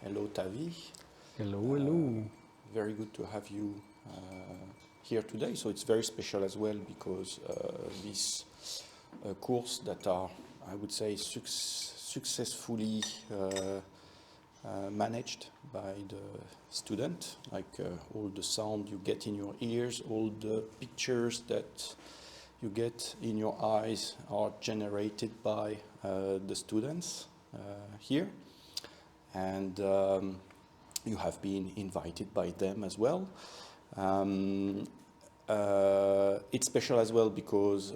Hello, Taavi. Hello, hello. Very good to have you here today. So it's very special as well because this course that are, I would say, successfully managed by the student, like all the sound you get in your ears, all the pictures that you get in your eyes are generated by the students here. And you have been invited by them as well. It's special as well because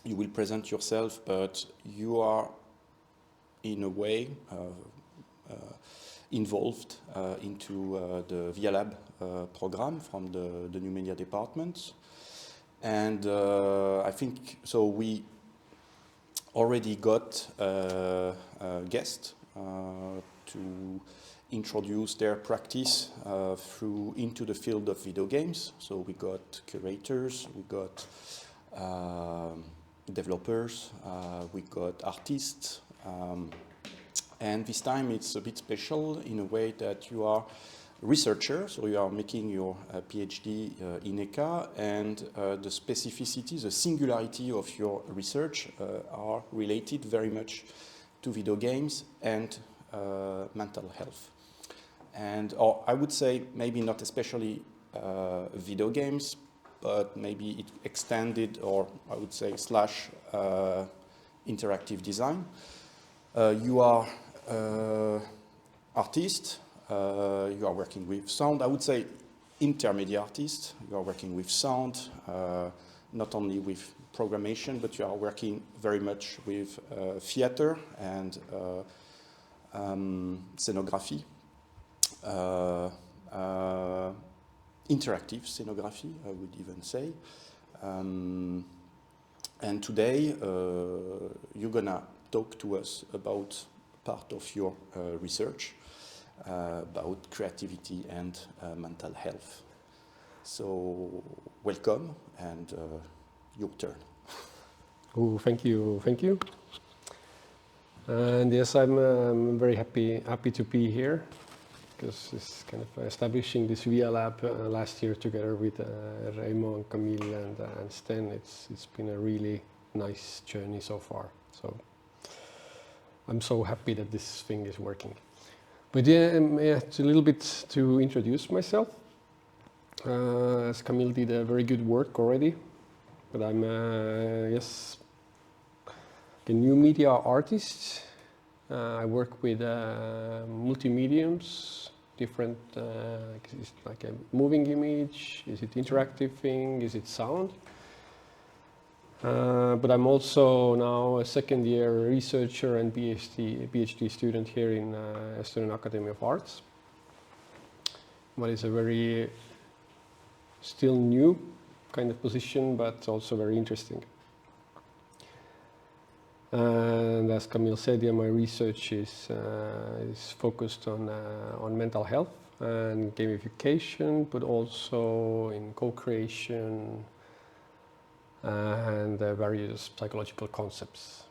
you will present yourself, but you are in a way involved into the VIA Lab program from the New Media Department. And I think, so we already got a guest to introduce their practice into the field of video games. So we got curators, we got developers, we got artists, and this time it's a bit special in a way that you are researcher, so you are making your PhD in ECA, and the specificity, the singularity of your research are related very much to video games and mental health. And or I would say maybe not especially video games, but maybe it extended, or I would say slash interactive design. You are artist. You are working with sound. I would say intermediate artist. You are working with sound, not only with programmation, but you are working very much with theater and scenography, interactive scenography, I would even say. And today you're gonna talk to us about part of your research. About creativity and mental health. So welcome, and your turn. Oh, thank you, thank you. And yes, I'm very happy to be here, because it's kind of establishing this VIA Lab last year together with Reimo and Camille and Sten. It's been a really nice journey so far. So I'm so happy that this thing is working. But yeah, it's a little bit to introduce myself. As Camille did a very good work already, but I'm yes, a new media artist. I work with multi-mediums, different, is it like a moving image? Is it interactive thing? Is it sound? But I'm also now a second-year researcher and PhD student here in Estonian Academy of Arts. What is a very still new kind of position, but also very interesting. And as Camille said, yeah, my research is focused on mental health and gamification, but also in co-creation and various psychological concepts.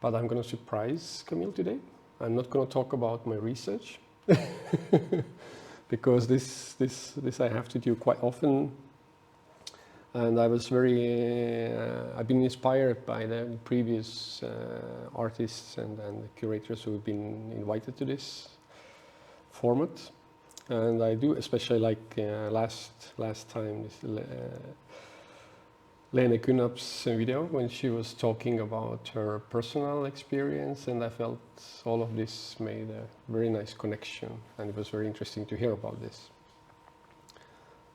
But I'm going to surprise Camille today. I'm not going to talk about my research because this I have to do quite often. And I was I've been inspired by the previous artists and the curators who have been invited to this format. And I do especially like last time this Lene Künnap's video when she was talking about her personal experience, and I felt all of this made a very nice connection, and it was very interesting to hear about this.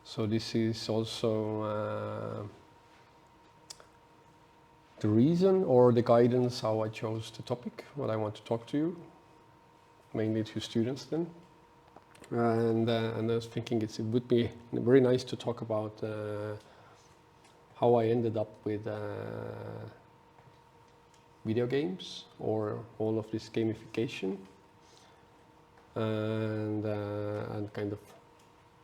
So this is also the reason or the guidance how I chose the topic, what I want to talk to you, mainly to students then. And I was thinking it would be very nice to talk about how I ended up with video games or all of this gamification, and kind of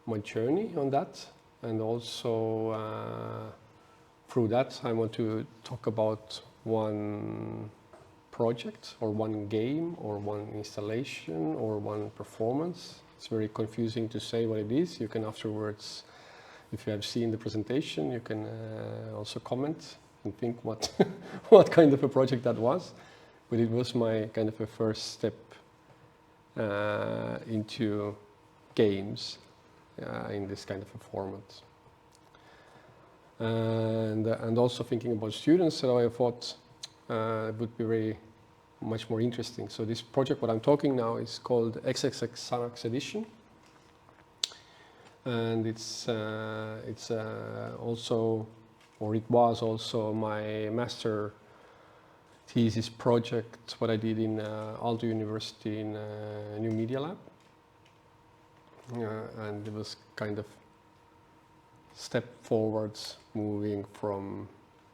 my journey on that, and also through that I want to talk about one project or one game or one installation or one performance. It's very confusing to say what it is. You can afterwards, if you have seen the presentation, you can also comment and think what what kind of a project that was. But it was my kind of a first step into games in this kind of a format. And also thinking about students, so I thought it would be very much more interesting. So this project, what I'm talking now, is called XXX Xanax Edition, and it's also, or it was also, my master thesis project, what I did in Aalto University in New Media Lab, and it was kind of step forwards, moving from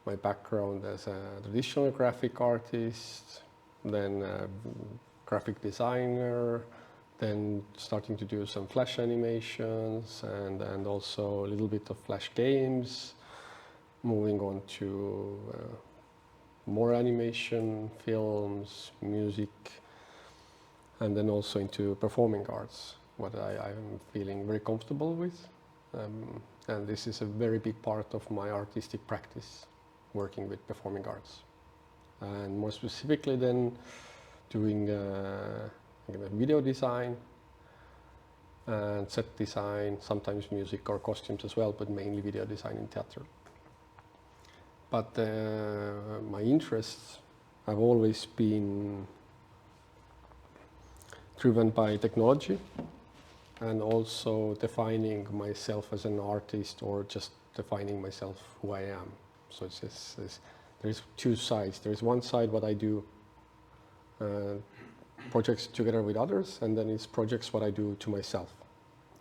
my background as a traditional graphic artist, then a graphic designer, then starting to do some Flash animations and also a little bit of Flash games, moving on to more animation, films, music, and then also into performing arts, what I'm feeling very comfortable with. And this is a very big part of my artistic practice, working with performing arts. And more specifically then doing video design and set design, sometimes music or costumes as well, but mainly video design in theater. But my interests have always been driven by technology, and also defining myself as an artist, or just defining myself who I am. So there's two sides. There's one side what I do, projects together with others, and then it's projects what I do to myself.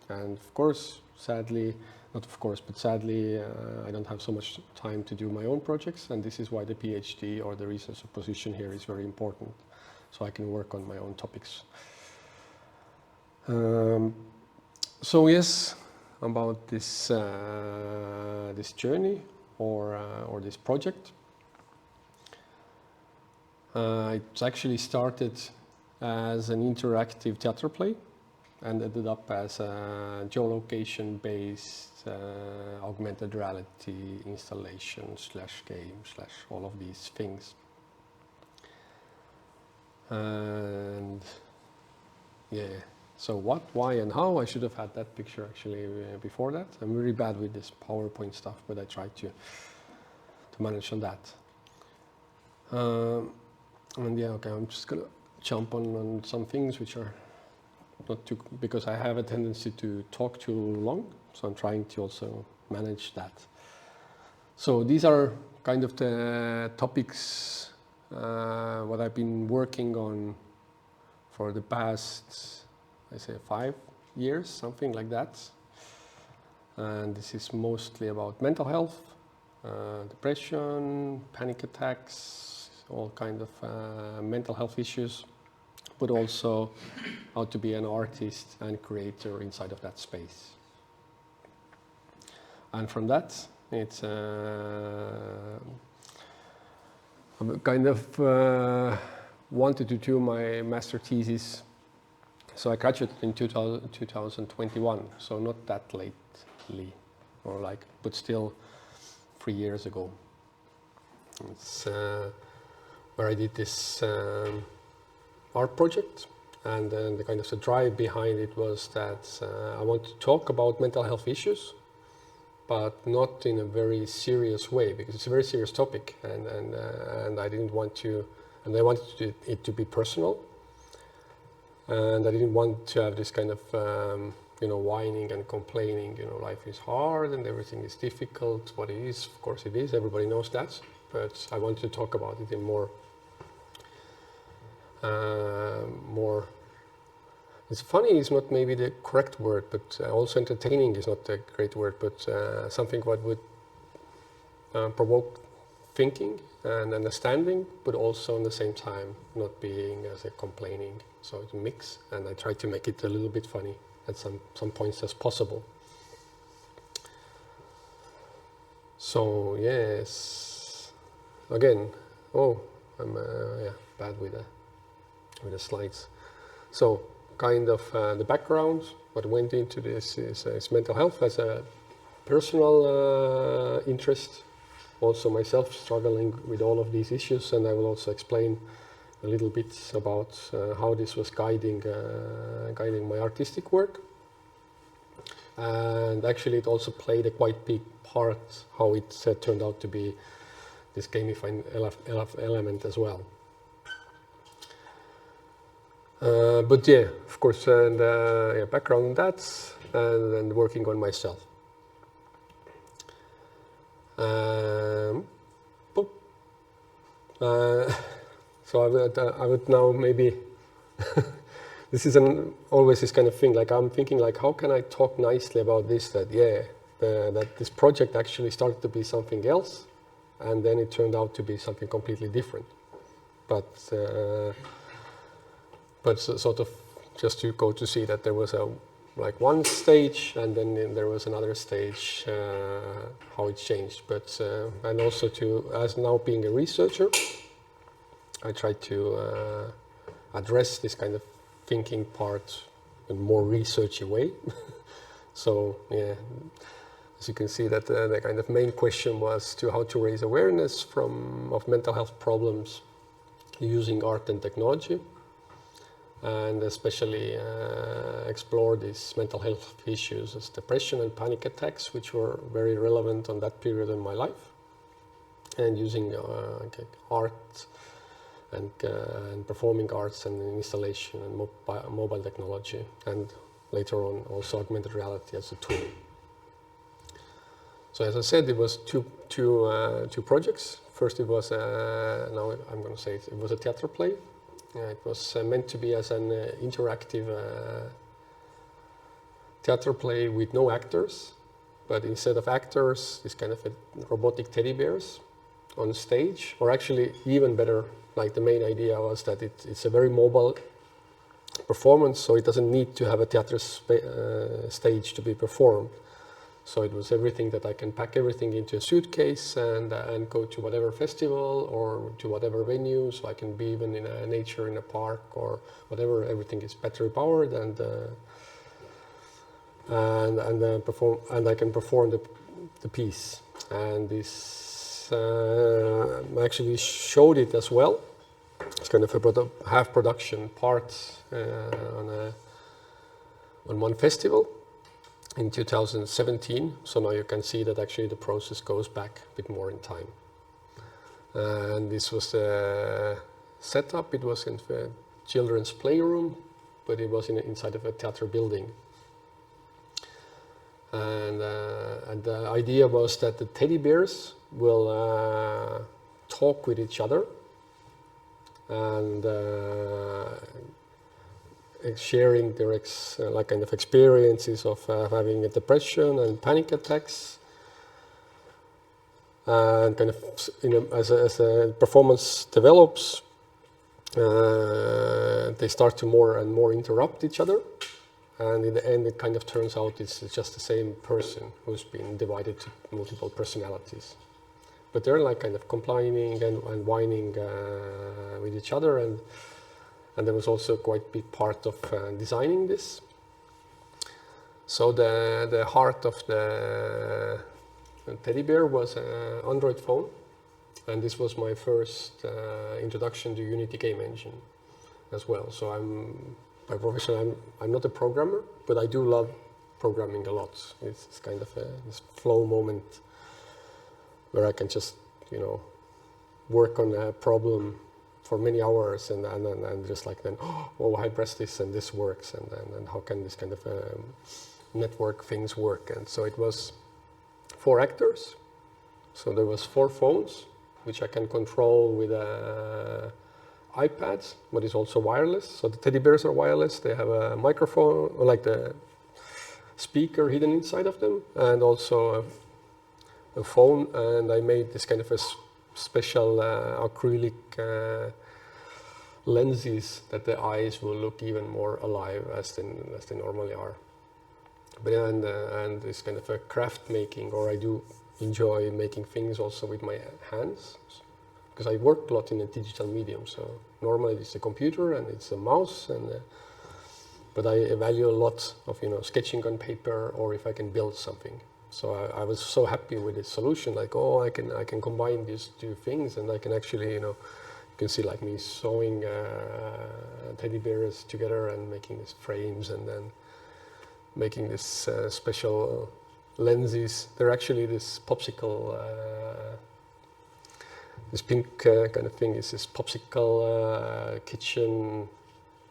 And of course, sadly, not of course, but sadly, I don't have so much time to do my own projects, and this is why the PhD or the research position here is very important, so I can work on my own topics. So yes, about this this journey or this project. It actually started as an interactive theater play and ended up as a geolocation-based augmented reality installation / game / all of these things. And yeah, so what, why, and how? I should have had that picture actually before that. I'm really bad with this PowerPoint stuff, but I try to manage on that. And yeah, okay, I'm just gonna jump on some things which are not too, because I have a tendency to talk too long, so I'm trying to also manage that. So these are kind of the topics what I've been working on for the past, I say, 5 years, something like that. And this is mostly about mental health, depression, panic attacks, all kind of mental health issues, but also how to be an artist and creator inside of that space. And from that, it's I kind of wanted to do my master thesis. So I graduated in 2021, so not that lately, or like, but still 3 years ago. It's where I did this art project, and then the kind of the drive behind it was that I want to talk about mental health issues, but not in a very serious way, because it's a very serious topic, and I didn't want to, and I wanted it to be personal, and I didn't want to have this kind of whining and complaining, life is hard and everything is difficult. What it is, of course it is, everybody knows that, but I wanted to talk about it in more, it's funny is not maybe the correct word, but also entertaining is not a great word, but something what would provoke thinking and understanding, but also at the same time not being as a complaining. So it's a mix, and I try to make it a little bit funny at some points as possible. So yes, again, I'm bad with the slides. So kind of the background, what went into this is mental health as a personal interest. Also myself struggling with all of these issues, and I will also explain a little bit about how this was guiding my artistic work. And actually it also played a quite big part how it turned out to be this gamifying element as well. But yeah, of course, and background on that, and then working on myself. So I would now maybe this is always this kind of thing. Like I'm thinking, like how can I talk nicely about this? That this project actually started to be something else, and then it turned out to be something completely different. But sort of just to go to see that there was one stage, and then there was another stage, how it changed. But and also as now being a researcher, I try to address this kind of thinking part in a more researchy way. So yeah, as you can see that the kind of main question was to how to raise awareness of mental health problems using art and technology, and especially explore these mental health issues as depression and panic attacks, which were very relevant on that period in my life, and using art and performing arts and installation and mobile technology, and later on also augmented reality as a tool. So as I said, it was two projects. First, it was now I'm going to say it was a theater play. It was meant to be as an interactive theater play with no actors, but instead of actors, this kind of robotic teddy bears on stage, or actually even better, like the main idea was that it's a very mobile performance, so it doesn't need to have a theater stage to be performed. So it was everything that I can pack everything into a suitcase and go to whatever festival or to whatever venue. So I can be even in nature, in a park or whatever. Everything is battery powered, and perform, and I can perform the piece. And this I actually showed it as well. It's kind of a half production part on one festival in 2017. So now you can see that actually the process goes back a bit more in time. And this was the setup. It was in a children's playroom, but it was inside of a theater building. And the idea was that the teddy bears will talk with each other and sharing their kind of experiences of having a depression and panic attacks, and kind of as a performance develops, they start to more and more interrupt each other, and in the end it kind of turns out it's just the same person who's been divided to multiple personalities. But they're like kind of complaining and whining with each other, and there was also quite a big part of designing this. So the heart of the teddy bear was an Android phone, and this was my first introduction to Unity game engine as well. So by profession I'm not a programmer, but I do love programming a lot. It's kind of this flow moment where I can just, work on a problem for many hours and just like then, oh, I press this and this works, and how can this kind of network things work? And so it was 4 actors. So there was 4 phones, which I can control with iPads, but it's also wireless. So the teddy bears are wireless. They have a microphone, or like the speaker hidden inside of them, and also a phone. And I made this kind of a special acrylic lenses that the eyes will look even more alive as they normally are. But and this kind of a craft making, or I do enjoy making things also with my hands, because I work a lot in a digital medium. So normally it's a computer and it's a mouse, but I value a lot of sketching on paper, or if I can build something. So I was so happy with this solution, like, oh, I can combine these two things, and I can actually, you can see like me sewing teddy bears together and making these frames, and then making this special lenses. They're actually this popsicle, this pink kind of thing is this popsicle kitchen,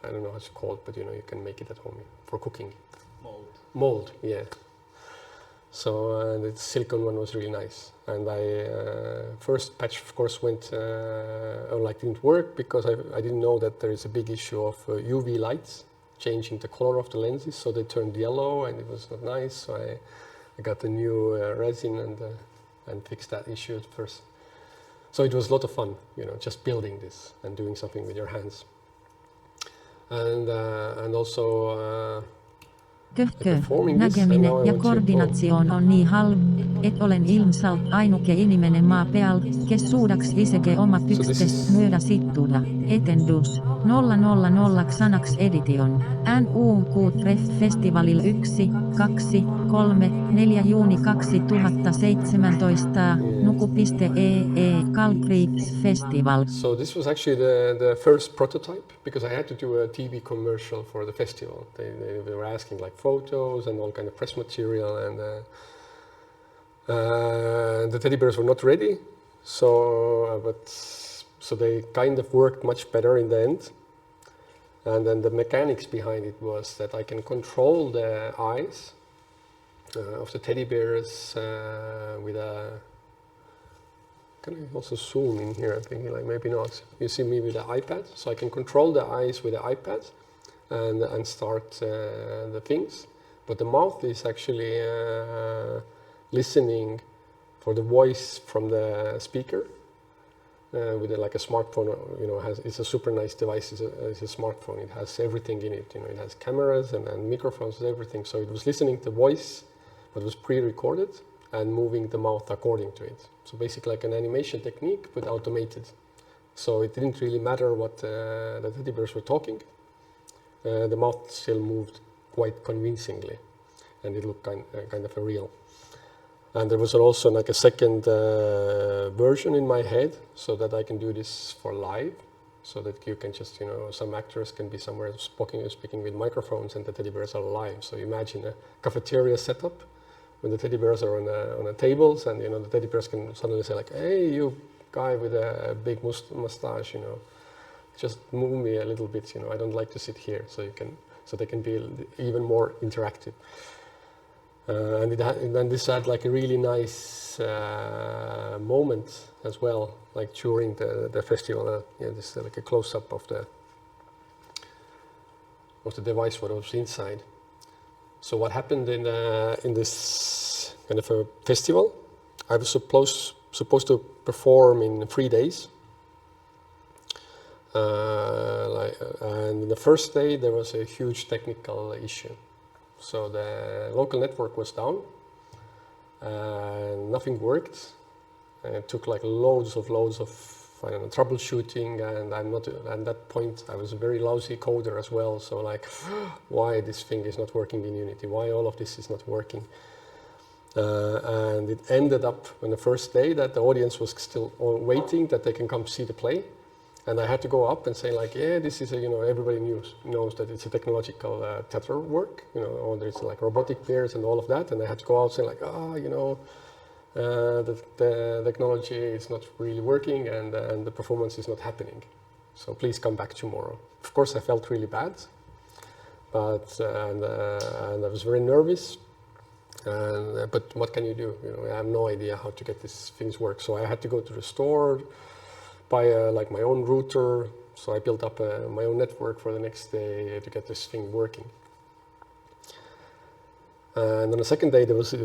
I don't know how it's called, but you can make it at home for cooking. Mold, yeah. So the silicone one was really nice. And first patch, of course, didn't work because I didn't know that there is a big issue of UV lights changing the color of the lenses, so they turned yellow, and it was not nice. So I got the new resin and fixed that issue at first. So it was a lot of fun, just building this and doing something with your hands. And also Köhkö, näkeminen ja koordinatioon on niin et olen ilmsalt ainuke inimenen maa peal, kes suudaks iseke oma tykstes myödä sittuda, etendus, 000 Xanax Edition, NUQ Treff Festivalil 1, 2, 3, 4 juuni 2017, nuku.ee, Kalkriips Festival. So this was actually the first prototype, because I had to do a TV commercial for the festival. They were asking like photos and all kind of press material, and the teddy bears were not ready, so they kind of worked much better in the end. And then the mechanics behind it was that I can control the eyes of the teddy bears with a. Can I also zoom in here? I'm thinking like maybe not. You see me with the iPad, so I can control the eyes with the iPad and start the things. But the mouth is actually listening for the voice from the speaker with like a smartphone. It's a super nice device. It's a smartphone. It has everything in it. It has cameras and microphones and everything. So it was listening to the voice, but was pre-recorded, and moving the mouth according to it. So basically like an animation technique, but automated. So it didn't really matter what the teddy bears were talking. The mouth still moved quite convincingly, and it looked kind of real. And there was also like a second version in my head, so that I can do this for live, so that you can just, some actors can be somewhere speaking with microphones, and the teddy bears are live. So imagine a cafeteria setup, when the teddy bears are on the tables, and the teddy bears can suddenly say like, "Hey, you guy with a big mustache, just move me a little bit. I don't like to sit here." So they can be even more interactive. And this had like a really nice moment as well, like during the festival. This is like a close up of the device, what was inside. So what happened in this kind of a festival? I was supposed to perform in 3 days. And the first day there was a huge technical issue. So the local network was down, and nothing worked. And it took like loads of troubleshooting, and at that point I was a very lousy coder as well. So like, why this thing is not working in Unity? Why all of this is not working? And it ended up on the first day that the audience was still waiting that they can come see the play. And I had to go up and say like, yeah, this is everybody knows that it's a technological theater work, or there's like robotic bears and all of that. And I had to go out saying like, the technology is not really working, and the performance is not happening. So please come back tomorrow. Of course, I felt really bad, but and I was very nervous. But what can you do? I have no idea how to get these things work. So I had to go to the store, buy like my own router. So I built up my own network for the next day to get this thing working. And on the second day, it was a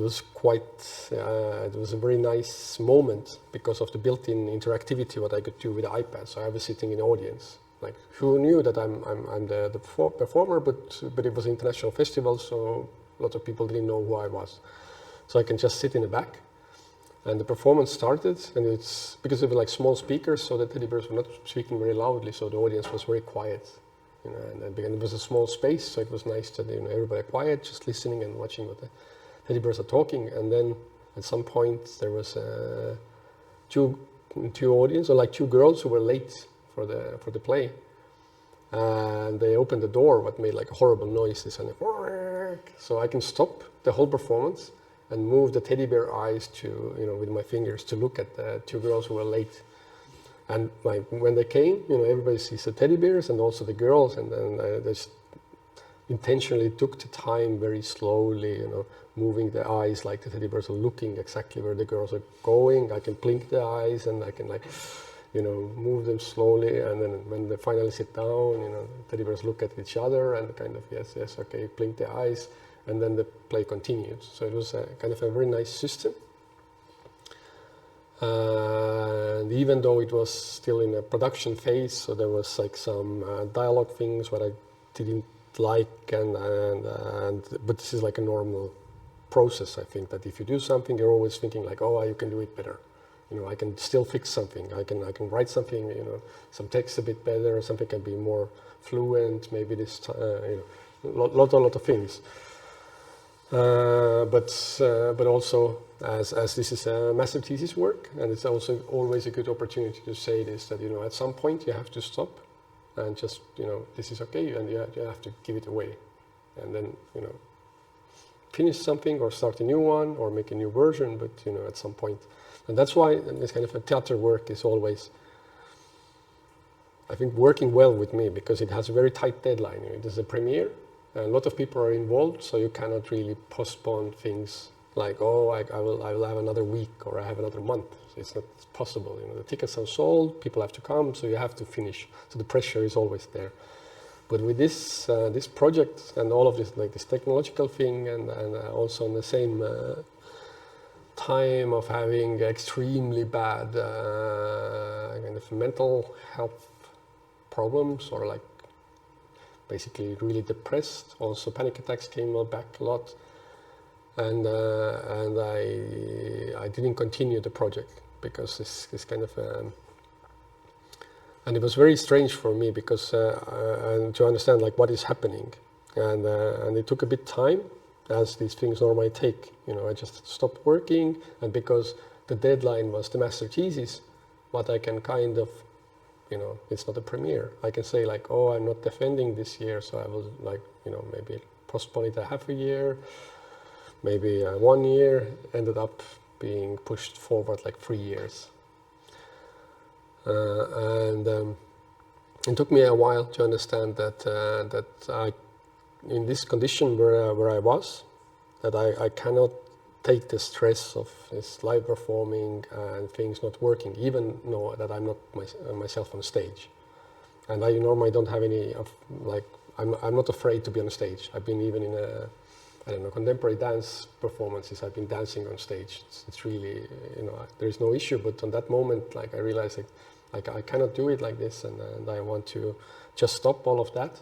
very nice moment because of the built-in interactivity what I could do with the iPad. So I was sitting in the audience. Like, who knew that I'm the performer? But it was an international festival, so a lot of people didn't know who I was. So I can just sit in the back, And the performance started, and it's because of like small speakers, so the teddy bears were not speaking very loudly, so the audience was very quiet. And it was a small space, so it was nice that everybody quiet, just listening and watching what the teddy bears are talking. And then at some point there was two audience, or like two girls who were late for the play, and they opened the door, what made like a horrible noise. This and so I can stop the whole performance and move the teddy bear eyes to with my fingers to look at the two girls who were late. And when they came, everybody sees the teddy bears and also the girls, and then I just intentionally took the time very slowly, moving the eyes like the teddy bears are looking exactly where the girls are going. I can blink the eyes and I can move them slowly, and then when they finally sit down, teddy bears look at each other and kind of yes, okay, blink the eyes, and then the play continues. So it was kind of a very nice system. And even though it was still in a production phase, so there was like some dialogue things what I didn't like, but this is like a normal process. I think that if you do something, you're always thinking like, oh, you can do it better. I can still fix something. I can write something, some text a bit better, or something can be more fluent. Maybe this time, lot of things. But also as this is a master thesis work, and it's also always a good opportunity to say this, that at some point you have to stop and just this is okay, and you have to give it away, and then finish something or start a new one or make a new version, but at some point. And that's why this kind of a theater work is always, I think, working well with me, because it has a very tight deadline. It is a premiere, and a lot of people are involved, so you cannot really postpone things like, oh, I will have another week or I have another month. So it's not possible. The tickets are sold, people have to come, so you have to finish. So the pressure is always there. But with this this project and all of this, like this technological thing, and also in the same time of having extremely bad kind of mental health problems, or like basically really depressed. Also panic attacks came back a lot, and I didn't continue the project because this kind of and it was very strange for me, because and to understand like what is happening, and it took a bit time, as these things normally take. I just stopped working, and because the deadline was the master thesis, what I can kind of, it's not a premiere. I can say like, oh, I'm not defending this year, so I will like, maybe postpone it a half a year, maybe 1 year. Ended up being pushed forward like 3 years. And it took me a while to understand that I, in this condition where I was, that I cannot take the stress of this live performing and things not working, even know that I'm not myself on stage. And I normally don't have any of, like, I'm not afraid to be on stage. I've been even in contemporary dance performances, I've been dancing on stage. It's really, there is no issue. But on that moment, like, I realized like I cannot do it like this, and I want to just stop all of that.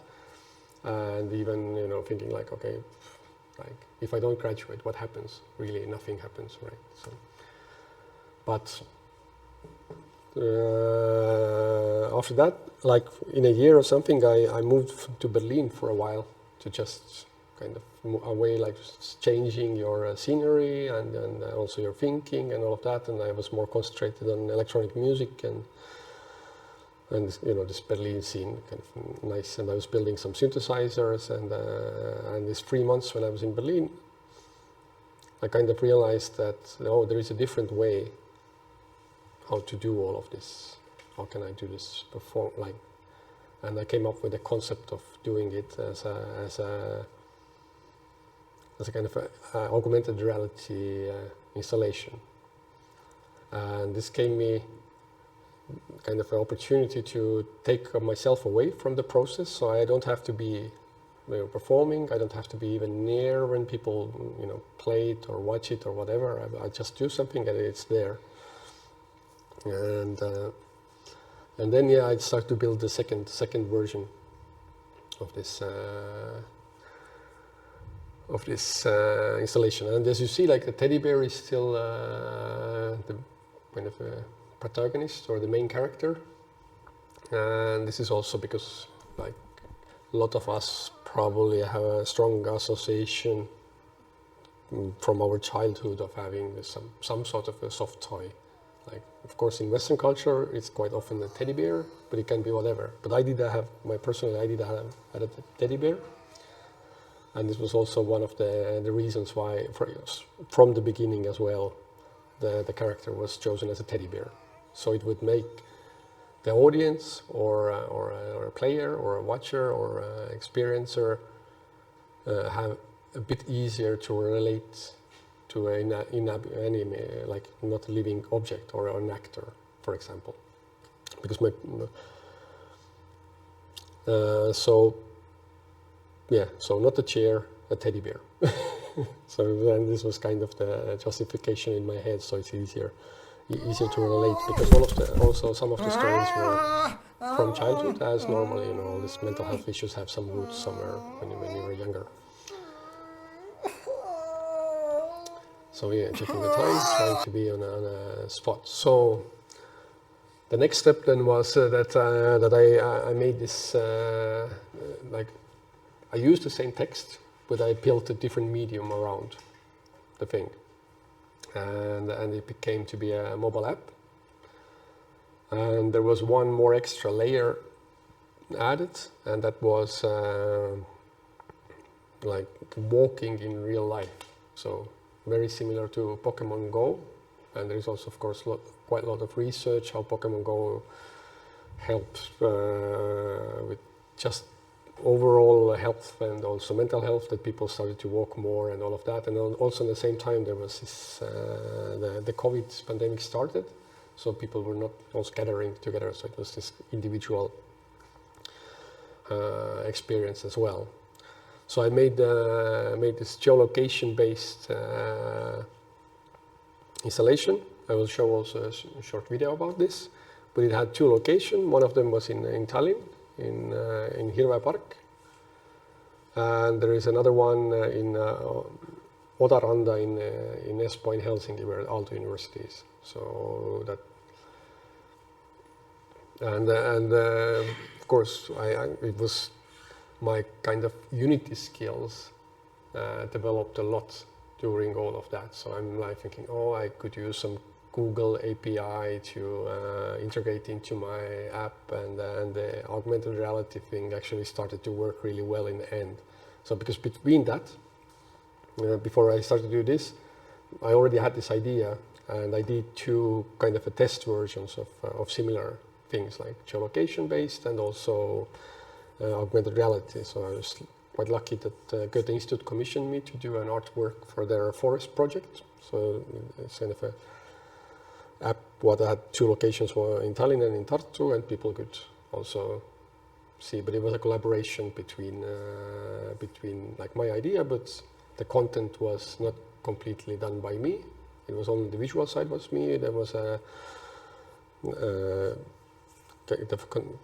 And even, thinking like, okay, like if I don't graduate, what happens? Really, nothing happens, right? So, but after that, like in a year or something, I moved to Berlin for a while to just kind of away, like changing your scenery and also your thinking and all of that. And I was more concentrated on electronic music and this Berlin scene, kind of nice. And I was building some synthesizers, and these 3 months when I was in Berlin, I kind of realized that there is a different way how to do all of this. How can I do this and I came up with the concept of doing it as a kind of augmented reality installation. And this gave me kind of an opportunity to take myself away from the process, so I don't have to be performing. I don't have to be even near when people play it or watch it or whatever. I just do something and it's there. And then I start to build the second version of this installation. And as you see, like the teddy bear is still the kind of protagonist or the main character. And this is also because like a lot of us probably have a strong association from our childhood of having some sort of a soft toy. Like, of course, in Western culture, it's quite often a teddy bear, but it can be whatever. But I did have, I had a teddy bear. And this was also one of the reasons why, from the beginning as well, the character was chosen as a teddy bear. So it would make the audience or a player or a watcher or an experiencer have a bit easier to relate to an anime, like not a living object or an actor, for example. Because so not a chair, a teddy bear. So then this was kind of the justification in my head, so it's easier to relate, because also some of the stories were from childhood, as normally, all these mental health issues have some roots somewhere when you were younger. So yeah, checking the time, trying to be on a spot. So the next step then was that I made this, like, I used the same text, but I built a different medium around the thing. And it became to be a mobile app. And there was one more extra layer added, and that was like walking in real life. So very similar to Pokemon Go. And there is also, of course, quite a lot of research how Pokemon Go helps with just overall health and also mental health, that people started to walk more and all of that. And also at the same time there was this, the COVID pandemic started, so people were not all gathering together, so it was this individual experience as well. So I made this geolocation based installation. I will show also a short video about this, but it had two locations. One of them was in Tallinn, in Hirve Park, and there is another one in Odaranda in Espoo in Helsinki, where Aalto University is. So that, and of course, it was my kind of Unity skills developed a lot during all of that. So I'm like thinking, oh, I could use some Google API to integrate into my app, and the augmented reality thing actually started to work really well in the end. So because between that, before I started to do this, I already had this idea, and I did two kind of test versions of similar things, like geolocation based and also augmented reality. So I was quite lucky that Goethe Institute commissioned me to do an artwork for their forest project. So it's kind of a app what had two locations, were in Tallinn and in Tartu, and people could also see. But it was a collaboration between like my idea, but the content was not completely done by me. It was only the visual side was me. There was the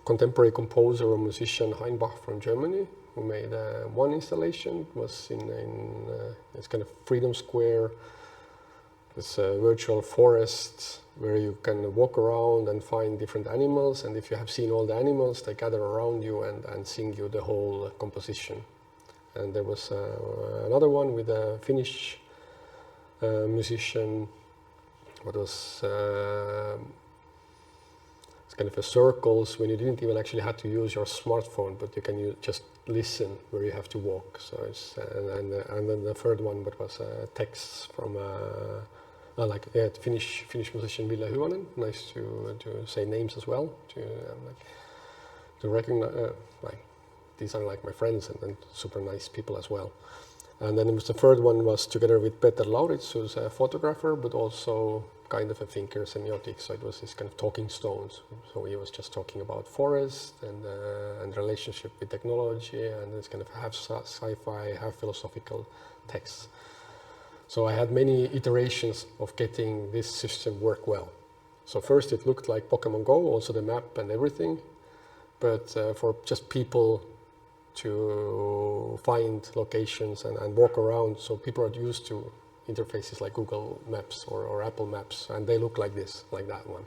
contemporary composer or musician Heinbach from Germany, who made one installation. It was in it's kind of Freedom Square. It's a virtual forest where you can walk around and find different animals, and if you have seen all the animals, they gather around you and sing you the whole composition. And there was another one with a Finnish musician. What was it's kind of a circles when you didn't even actually have to use your smartphone, but you can just listen where you have to walk. So it's and then the third one, but was texts from Finnish musician Ville Hyvänen. Nice to say names as well, to recognize these are like my friends and super nice people as well. And then it was the third one was together with Peter Lauritz, who's a photographer, but also kind of a thinker, semiotic. So it was this kind of talking stones. So he was just talking about forest and relationship with technology, and this kind of half sci-fi, half philosophical texts. So I had many iterations of getting this system work well. So first it looked like Pokemon Go, also the map and everything, but for just people to find locations and walk around. So people are used to interfaces like Google Maps or Apple Maps, and they look like this, like that one.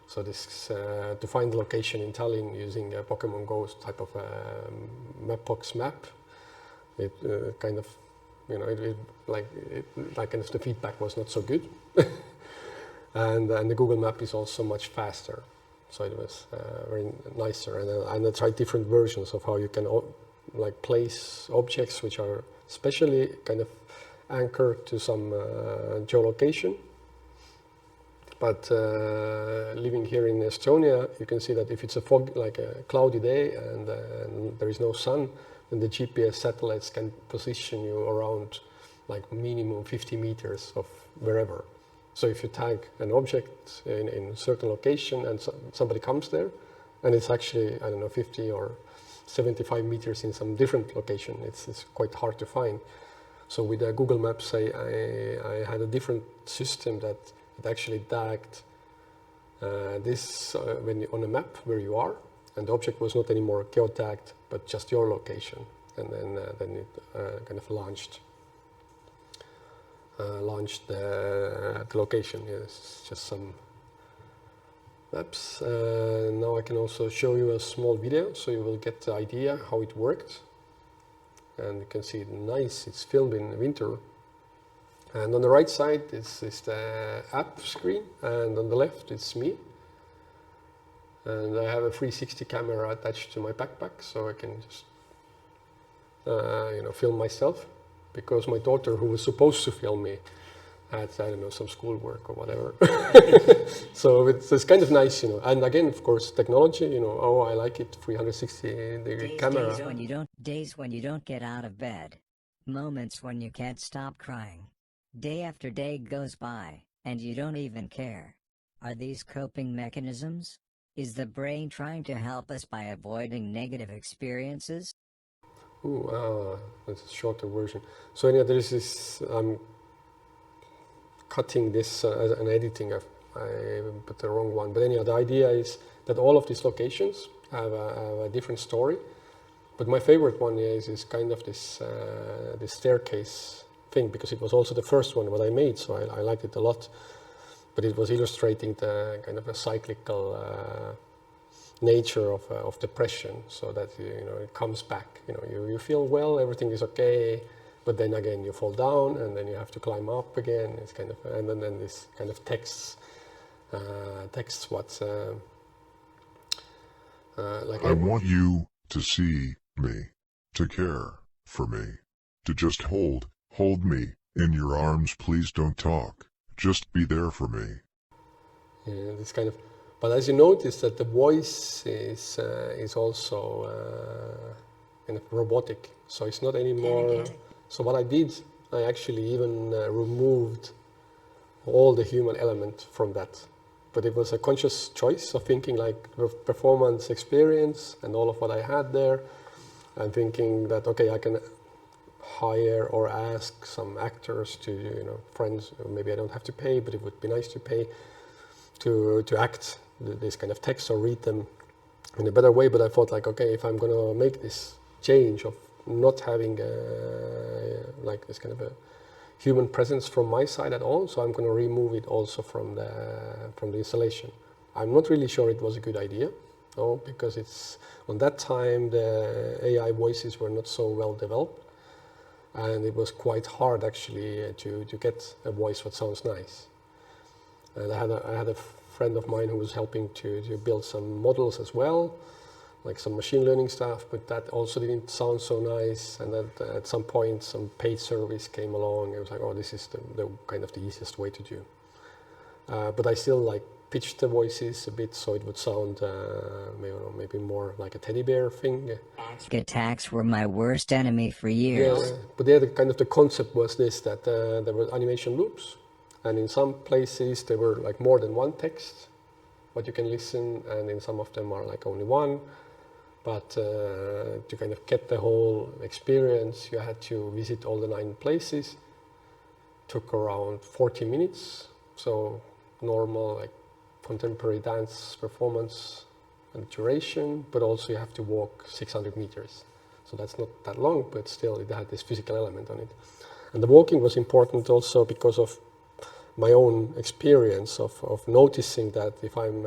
So this to find the location in Tallinn using a Pokemon Go type of Mapbox map, it kind of, you know, like kind of the feedback was not so good, and the Google Map is also much faster. So it was very nicer, and I tried different versions of how you can like place objects which are specially kind of anchored to some geolocation. But living here in Estonia, you can see that if it's a cloudy day and there is no sun, then the GPS satellites can position you around like minimum 50 meters of wherever. So if you tag an object in a certain location and somebody comes there, and it's actually, I don't know, 50 or 75 meters in some different location, it's quite hard to find. So with Google Maps, I had a different system that it actually tagged this when on a map where you are, and the object was not anymore geotagged, but just your location, and then it kind of launched the location. Yes, just some maps. Now I can also show you a small video, so you will get the idea how it worked. And you can see it nice. It's filmed in winter. And on the right side is the app screen, and on the left it's me. And I have a 360 camera attached to my backpack, so I can just film myself, because my daughter, who was supposed to film me, had, I don't know, some schoolwork or whatever. So it's kind of nice, you know. And again, of course, technology, you know, oh, I like it, 360-degree camera. Days when you don't get out of bed. Moments when you can't stop crying. Day after day goes by, and you don't even care. Are these coping mechanisms? Is the brain trying to help us by avoiding negative experiences? Ooh, that's a shorter version. So anyhow, there is this, I'm cutting this as an editing, I put the wrong one. But anyhow, the idea is that all of these locations have a different story. But my favorite one is kind of this staircase thing, because it was also the first one what I made, so I liked it a lot. But it was illustrating the kind of a cyclical nature of depression, so that you know it comes back. You know, you feel well, everything is okay, but then again you fall down, and then you have to climb up again. It's kind of, and then this kind of texts what's like. I want you to see me, to care for me, to just hold me in your arms. Please don't talk, just be there for me. Yeah, this kind of. But as you notice that the voice is also kind of robotic, so it's not anymore. So what I did, I actually even removed all the human element from that. But it was a conscious choice of thinking like performance experience and all of what I had there, and thinking that okay, I can hire or ask some actors to, you know, friends, maybe I don't have to pay, but it would be nice to pay to act this kind of text or read them in a better way. But I thought like, okay, if I'm going to make this change of not having like this kind of a human presence from my side at all, so I'm going to remove it also from the installation. I'm not really sure it was a good idea, no, because it's on that time the AI voices were not so well developed, and it was quite hard actually to get a voice that sounds nice. And I had a friend of mine who was helping to build some models as well, like some machine learning stuff, but that also didn't sound so nice. And then at some point, some paid service came along. It was like, oh, this is the kind of the easiest way to do. But I still like pitched the voices a bit so it would sound maybe more like a teddy bear thing. Attacks were my worst enemy for years. Yeah, but there, the concept was this, that there were animation loops. And in some places there were like more than one text, but you can listen, and in some of them are like only one. But to kind of get the whole experience, you had to visit all the 9 places. Took around 40 minutes, so normal like contemporary dance performance and duration, but also you have to walk 600 meters. So that's not that long, but still it had this physical element on it. And the walking was important also because of my own experience of noticing that if I'm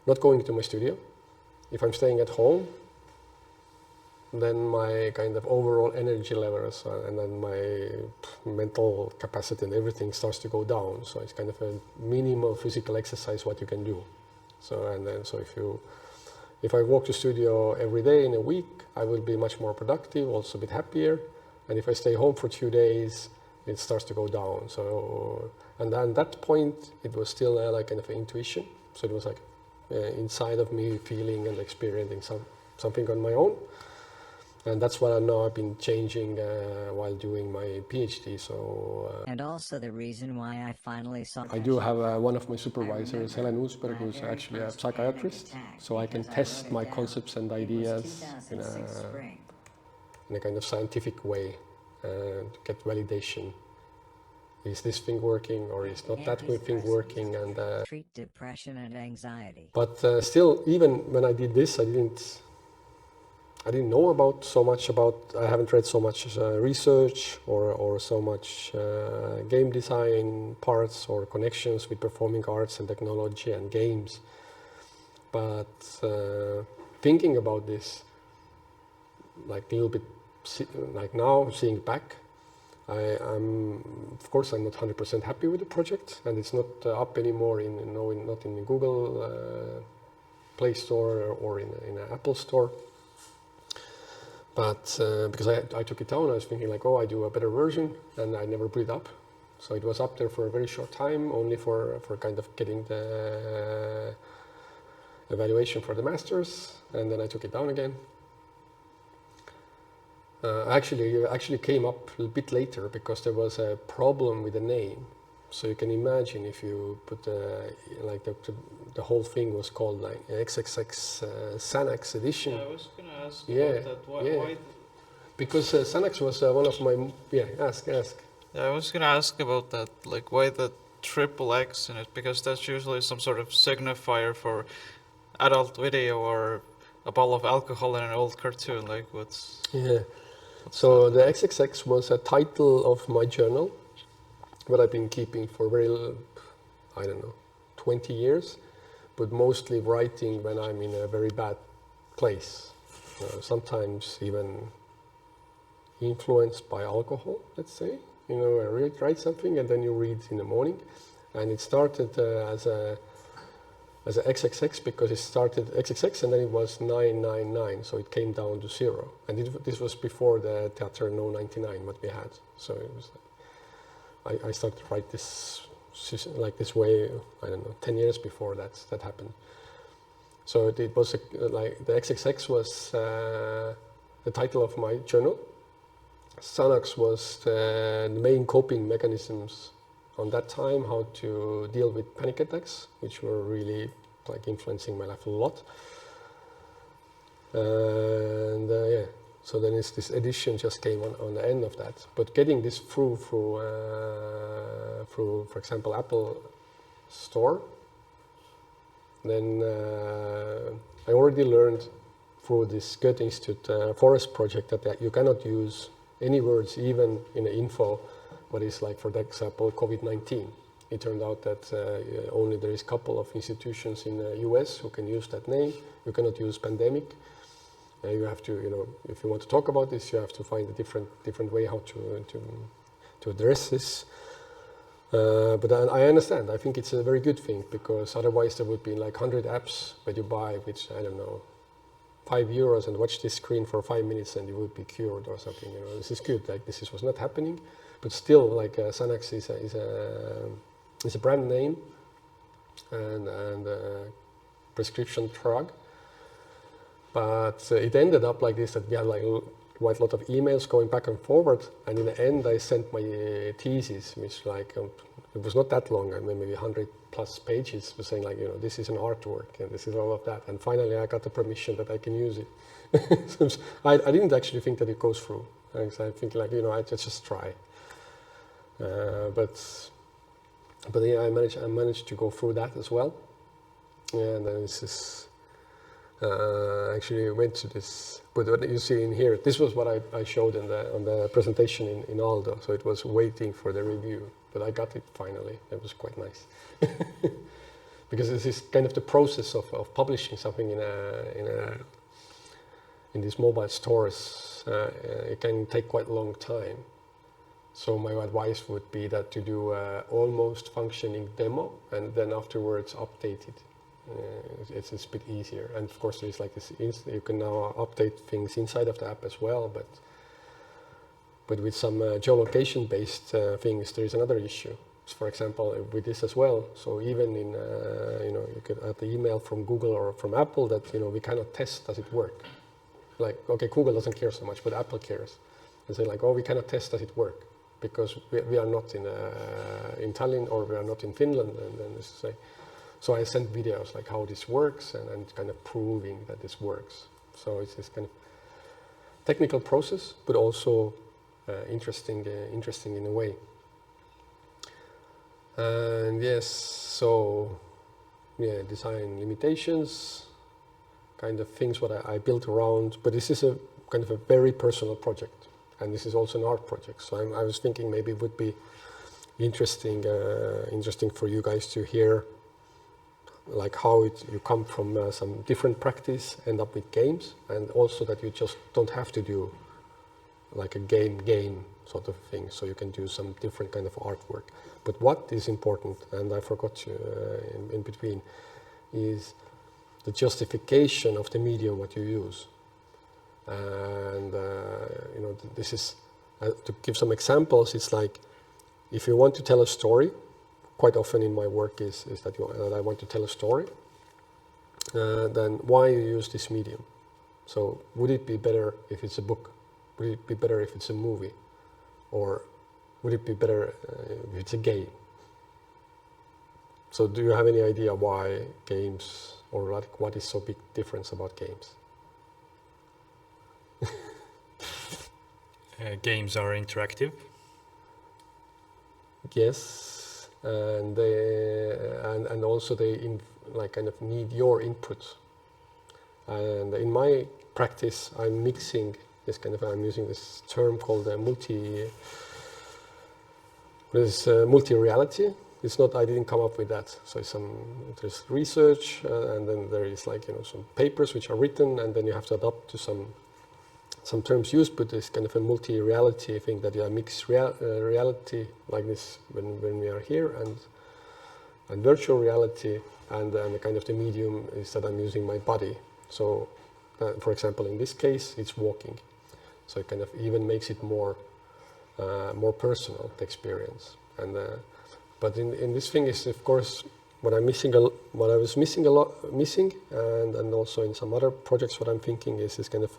not going to my studio, if I'm staying at home, then my kind of overall energy levels and then my mental capacity and everything starts to go down. So it's kind of a minimal physical exercise what you can do. So and then so if I walk to studio every day in a week, I will be much more productive, also a bit happier. And if I stay home for 2 days, it starts to go down. So and at that point, it was still like kind of an intuition. So it was like inside of me feeling and experiencing something on my own. And that's what I've been changing while doing my PhD. So and also the reason why I finally saw. I do have one of my supervisors, Helen Uusberg, who's actually a psychiatrist. So I can test my concepts and ideas in a kind of scientific way to get validation. Is this thing working or is not that thing working? And treat depression and anxiety. But still, even when I did this, I didn't know about so much about. I haven't read so much research or so much game design parts or connections with performing arts and technology and games. But thinking about this, like a little bit, like now seeing back, I'm of course I'm not 100% happy with the project, and it's not up anymore not in the Google Play Store or in an Apple Store. But because I took it down, I was thinking like, oh, I do a better version, and I never put it up. So it was up there for a very short time, only for kind of getting the evaluation for the masters, and then I took it down again. Actually came up a bit later because there was a problem with the name. So you can imagine if you put like the whole thing was called like XXX Xanax Edition. Yeah, I was going to ask about that. Why? Because Xanax was one of my ask. Yeah, I was going to ask about that. Like, why the triple X in it? Because that's usually some sort of signifier for adult video or a bottle of alcohol in an old cartoon. Like, what's So the XXX was a title of my journal, what I've been keeping for 20 years, but mostly writing when I'm in a very bad place. Sometimes even influenced by alcohol, let's say. I write something and then you read in the morning. And it started as a XXX because it started XXX and then it was 999, so it came down to 0. And this was before the Theater No 99, what we had. So it was like, I started to write this like this way, 10 years before that happened. So it was like the XXX was the title of my journal. Xanax was the main coping mechanisms on that time, how to deal with panic attacks, which were really like influencing my life a lot. And so then this edition just came on the end of that. But getting this through, for example, Apple Store, then I already learned through this Goethe Institute Forest project that you cannot use any words, even in the info, what is like, for example, COVID-19. It turned out that only there is a couple of institutions in the US who can use that name. You cannot use pandemic. You have to, if you want to talk about this, you have to find a different way how to address this. But I understand. I think it's a very good thing, because otherwise there would be like 100 apps that you buy, which, I don't know, €5 and watch this screen for 5 minutes and you would be cured or something. This is good. Like, this was not happening, but still, like Xanax is a brand name and a prescription drug. But it ended up like this, that we had like quite a lot of emails going back and forward, and in the end I sent my thesis, which like it was not that long, maybe 100 plus pages, was saying like, this is an artwork and this is all of that, and finally I got the permission that I can use it. So I didn't actually think that it goes through. I think like, I just try. But yeah, I managed to go through that as well, and then actually went to this, but what you see in here, this was what I showed on the presentation in Aldo, so it was waiting for the review, but I got it finally. It was quite nice. Because this is kind of the process of publishing something in these mobile stores. It can take quite a long time. So my advice would be that to do almost functioning demo and then afterwards update it. It's a bit easier, and of course there's like this. You can now update things inside of the app as well, but with some geolocation-based things, there is another issue. So for example, with this as well. So even in you could add the email from Google or from Apple that we cannot test does it work. Like okay, Google doesn't care so much, but Apple cares, and say like we cannot test does it work because we are not in Tallinn or we are not in Finland, and then this is like. So I sent videos like how this works and kind of proving that this works. So it's this kind of technical process, but also interesting in a way. And yes, so yeah, design limitations, kind of things what I built around. But this is a kind of a very personal project, and this is also an art project. So I was thinking maybe it would be interesting for you guys to hear. Like how you come from some different practice, end up with games, and also that you just don't have to do like a game sort of thing, so you can do some different kind of artwork. But what is important, and I forgot to, in between, is the justification of the medium what you use. And this is, to give some examples, it's like if you want to tell a story, quite often in my work is that I want to tell a story, then why you use this medium? So would it be better if it's a book? Would it be better if it's a movie? Or would it be better if it's a game? So do you have any idea why games, or like what is so big difference about games? Games are interactive. Yes. And and also they kind of need your input. And in my practice, I'm mixing this kind of. I'm using this term called multi-reality. It's not. I didn't come up with that. So there's research, and then there is some papers which are written, and then you have to adapt to some terms used, but it's kind of a multi-reality thing that you mix reality like this when we are here and virtual reality, and the kind of the medium is that I'm using my body. So, for example, in this case, it's walking. So it kind of even makes it more personal, the experience. And but in this thing is, of course, what I was missing, and also in some other projects, what I'm thinking is this kind of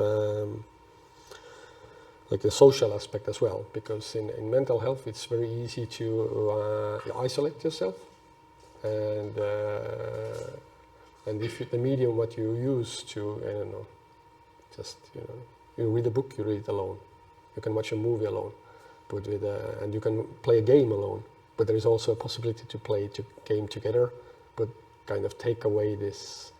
like the social aspect as well, because in mental health it's very easy to isolate yourself, and if the medium what you use to, I don't know, just you read a book, you read it alone, you can watch a movie alone, but and you can play a game alone, but there is also a possibility to play a game together, but kind of take away this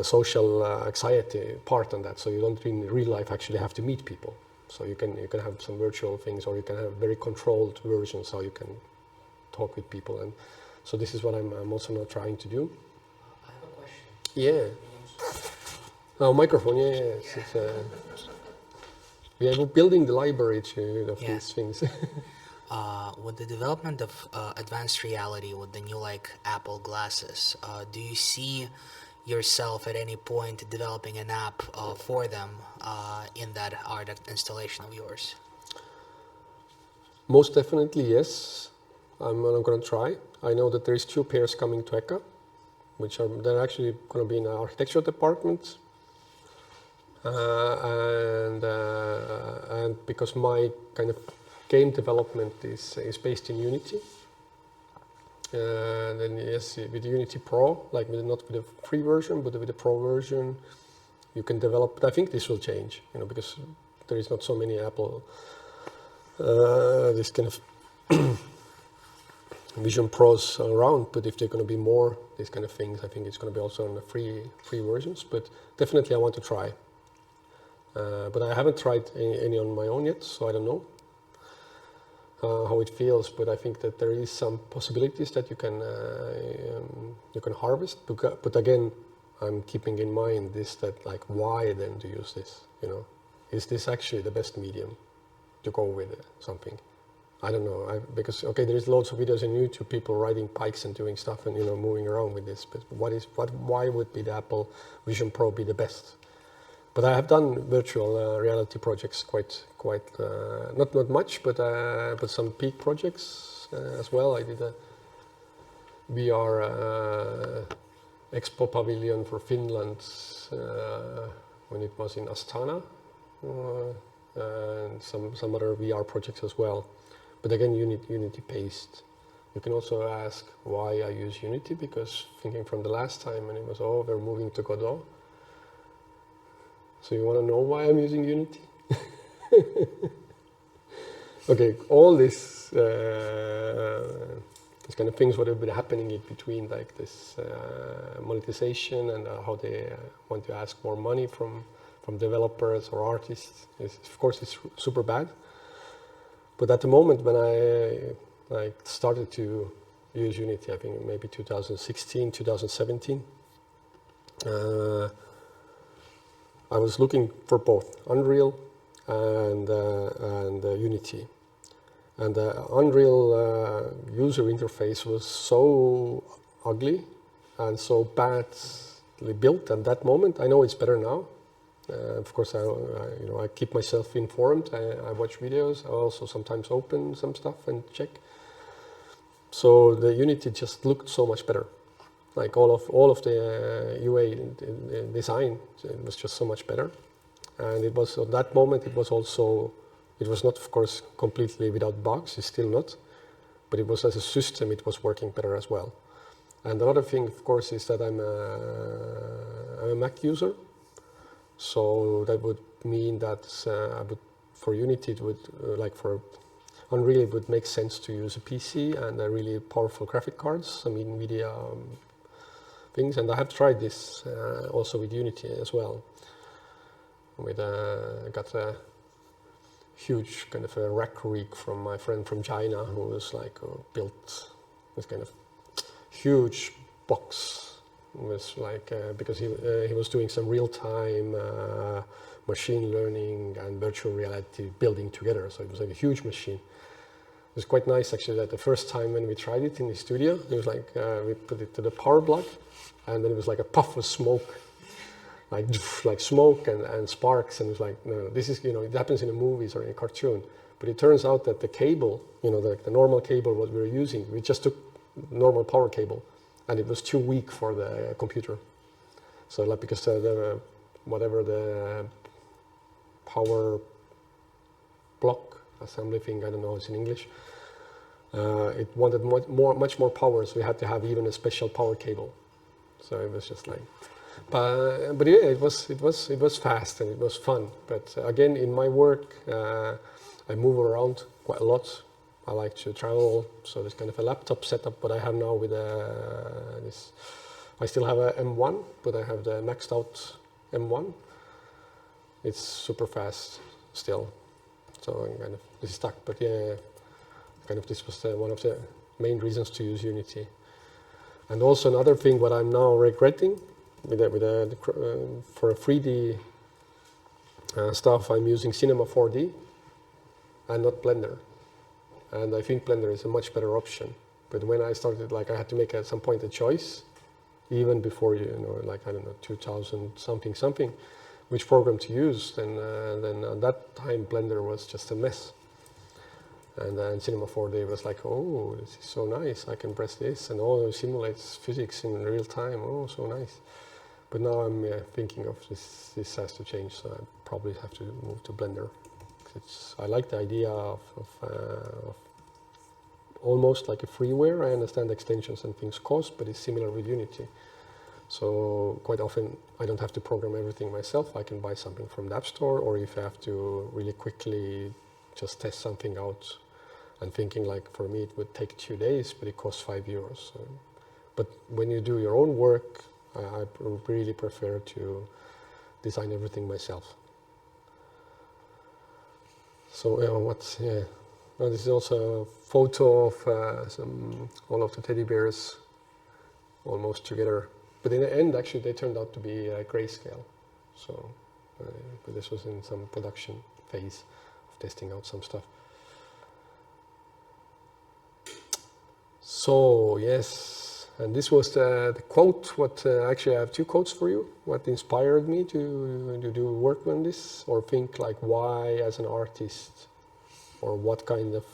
social anxiety part on that, so you don't in real life actually have to meet people. So you can have some virtual things, or you can have very controlled versions how you can talk with people. And so this is what I'm also now trying to do. I have a question. Yeah. Oh, microphone. Yes. We are building the library of these things. With the development of advanced reality, with the new Apple glasses, do you see yourself at any point developing an app for them in that art installation of yours? Most definitely, yes. I'm going to try. I know that there is 2 pairs coming to ECA, they're actually going to be in the architecture department, and because my kind of game development is based in Unity. Then yes, with Unity Pro, not with the free version, but with the Pro version, you can develop. But I think this will change, because there is not so many Apple this kind of Vision Pros around, but if there are going to be more these kind of things, I think it's going to be also on the free versions. But definitely I want to try. But I haven't tried any on my own yet, so I don't know how it feels. But I think that there is some possibilities that you can harvest. But again, I'm keeping in mind this, that like, why then to use this? You know, is this actually the best medium to go with something? I don't know, because okay, there is loads of videos on YouTube, people riding bikes and doing stuff and moving around with this. But why would be the Apple Vision Pro be the best? But I have done virtual reality projects quite not much, but some peak projects as well. I did a VR expo pavilion for Finland when it was in Astana, and some other VR projects as well. But again, Unity based. You can also ask why I use Unity, because thinking from the last time when it was, oh, we're moving to Godot. So you want to know why I'm using Unity? Okay, all this kind of things what have been happening in between, like this monetization and how they want to ask more money from developers or artists. Of course, it's super bad. But at the moment when I started to use Unity, I think maybe 2016, 2017, I was looking for both Unreal and Unity. And the Unreal user interface was so ugly and so badly built at that moment. I know it's better now. Of course, I keep myself informed. I watch videos. I also sometimes open some stuff and check. So the Unity just looked so much better. Like all of the UA design, it was just so much better. And it was at that moment. It was not, of course, completely without bugs. It's still not, but it was as a system. It was working better as well. And another thing, of course, is that I'm a Mac user. So that would mean that for Unity, it would, like for Unreal, it would make sense to use a PC and a really powerful graphic cards, some NVIDIA things. And I have tried this also with Unity as well. Got a huge kind of a rack rig from my friend from China who was like built this kind of huge box. It was like because he was doing some real-time machine learning and virtual reality building together, so it was like a huge machine. It was quite nice actually that the first time when we tried it in the studio, it was like we put it to the power plug, and then it was like a puff of smoke, like smoke and sparks, and it was like, no, this is, it happens in the movies or in a cartoon. But it turns out that the cable, the normal cable what we were using, we just took normal power cable. And it was too weak for the computer. So like, because whatever the power block assembly thing, I don't know, it's in English, it wanted much more power, so we had to have even a special power cable. So it was just like, but yeah, it was fast and it was fun. But again, in my work, I move around quite a lot. I like to travel, so there's kind of a laptop setup what I have now with this. I still have a M1, but I have the maxed out M1. It's super fast still, so I'm kind of stuck. But yeah, kind of this was one of the main reasons to use Unity. And also another thing what I'm now regretting for a 3D stuff, I'm using Cinema 4D and not Blender. And I think Blender is a much better option. But when I started, like I had to make at some point a choice, even before, like, I don't know, 2000 something, which program to use, then at that time Blender was just a mess. And then Cinema 4D was like, oh, this is so nice, I can press this, and it simulates physics in real time, oh, so nice. But now I'm thinking of this has to change, so I probably have to move to Blender. I like the idea of almost like a freeware. I understand extensions and things cost, but it's similar with Unity. So quite often I don't have to program everything myself. I can buy something from the App Store, or if I have to really quickly just test something out and thinking like for me it would take 2 days, but it costs €5. But when you do your own work, I really prefer to design everything myself. So well, this is also a photo of all of the teddy bears almost together. But in the end, actually, they turned out to be grayscale. So but this was in some production phase of testing out some stuff. So yes, and this was the quote. Actually, I have 2 quotes for you. What inspired me to do work on this, or think like why as an artist, or what kind of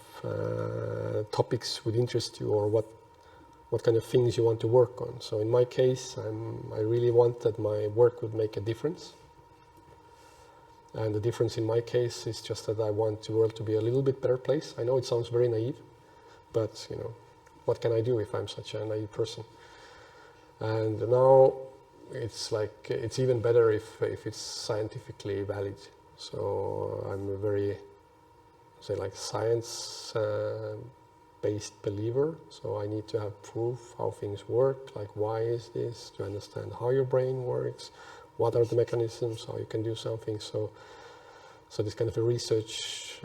topics would interest you, or what kind of things you want to work on. So in my case, I really want that my work would make a difference. And the difference in my case is just that I want the world to be a little bit better place. I know it sounds very naive, but you know, what can I do if I'm such a naive person? And now it's like, it's even better if it's scientifically valid. So I'm a very, say, like science based believer. So I need to have proof how things work, like why is this, to understand how your brain works, what are the mechanisms, how you can do something. So this kind of a research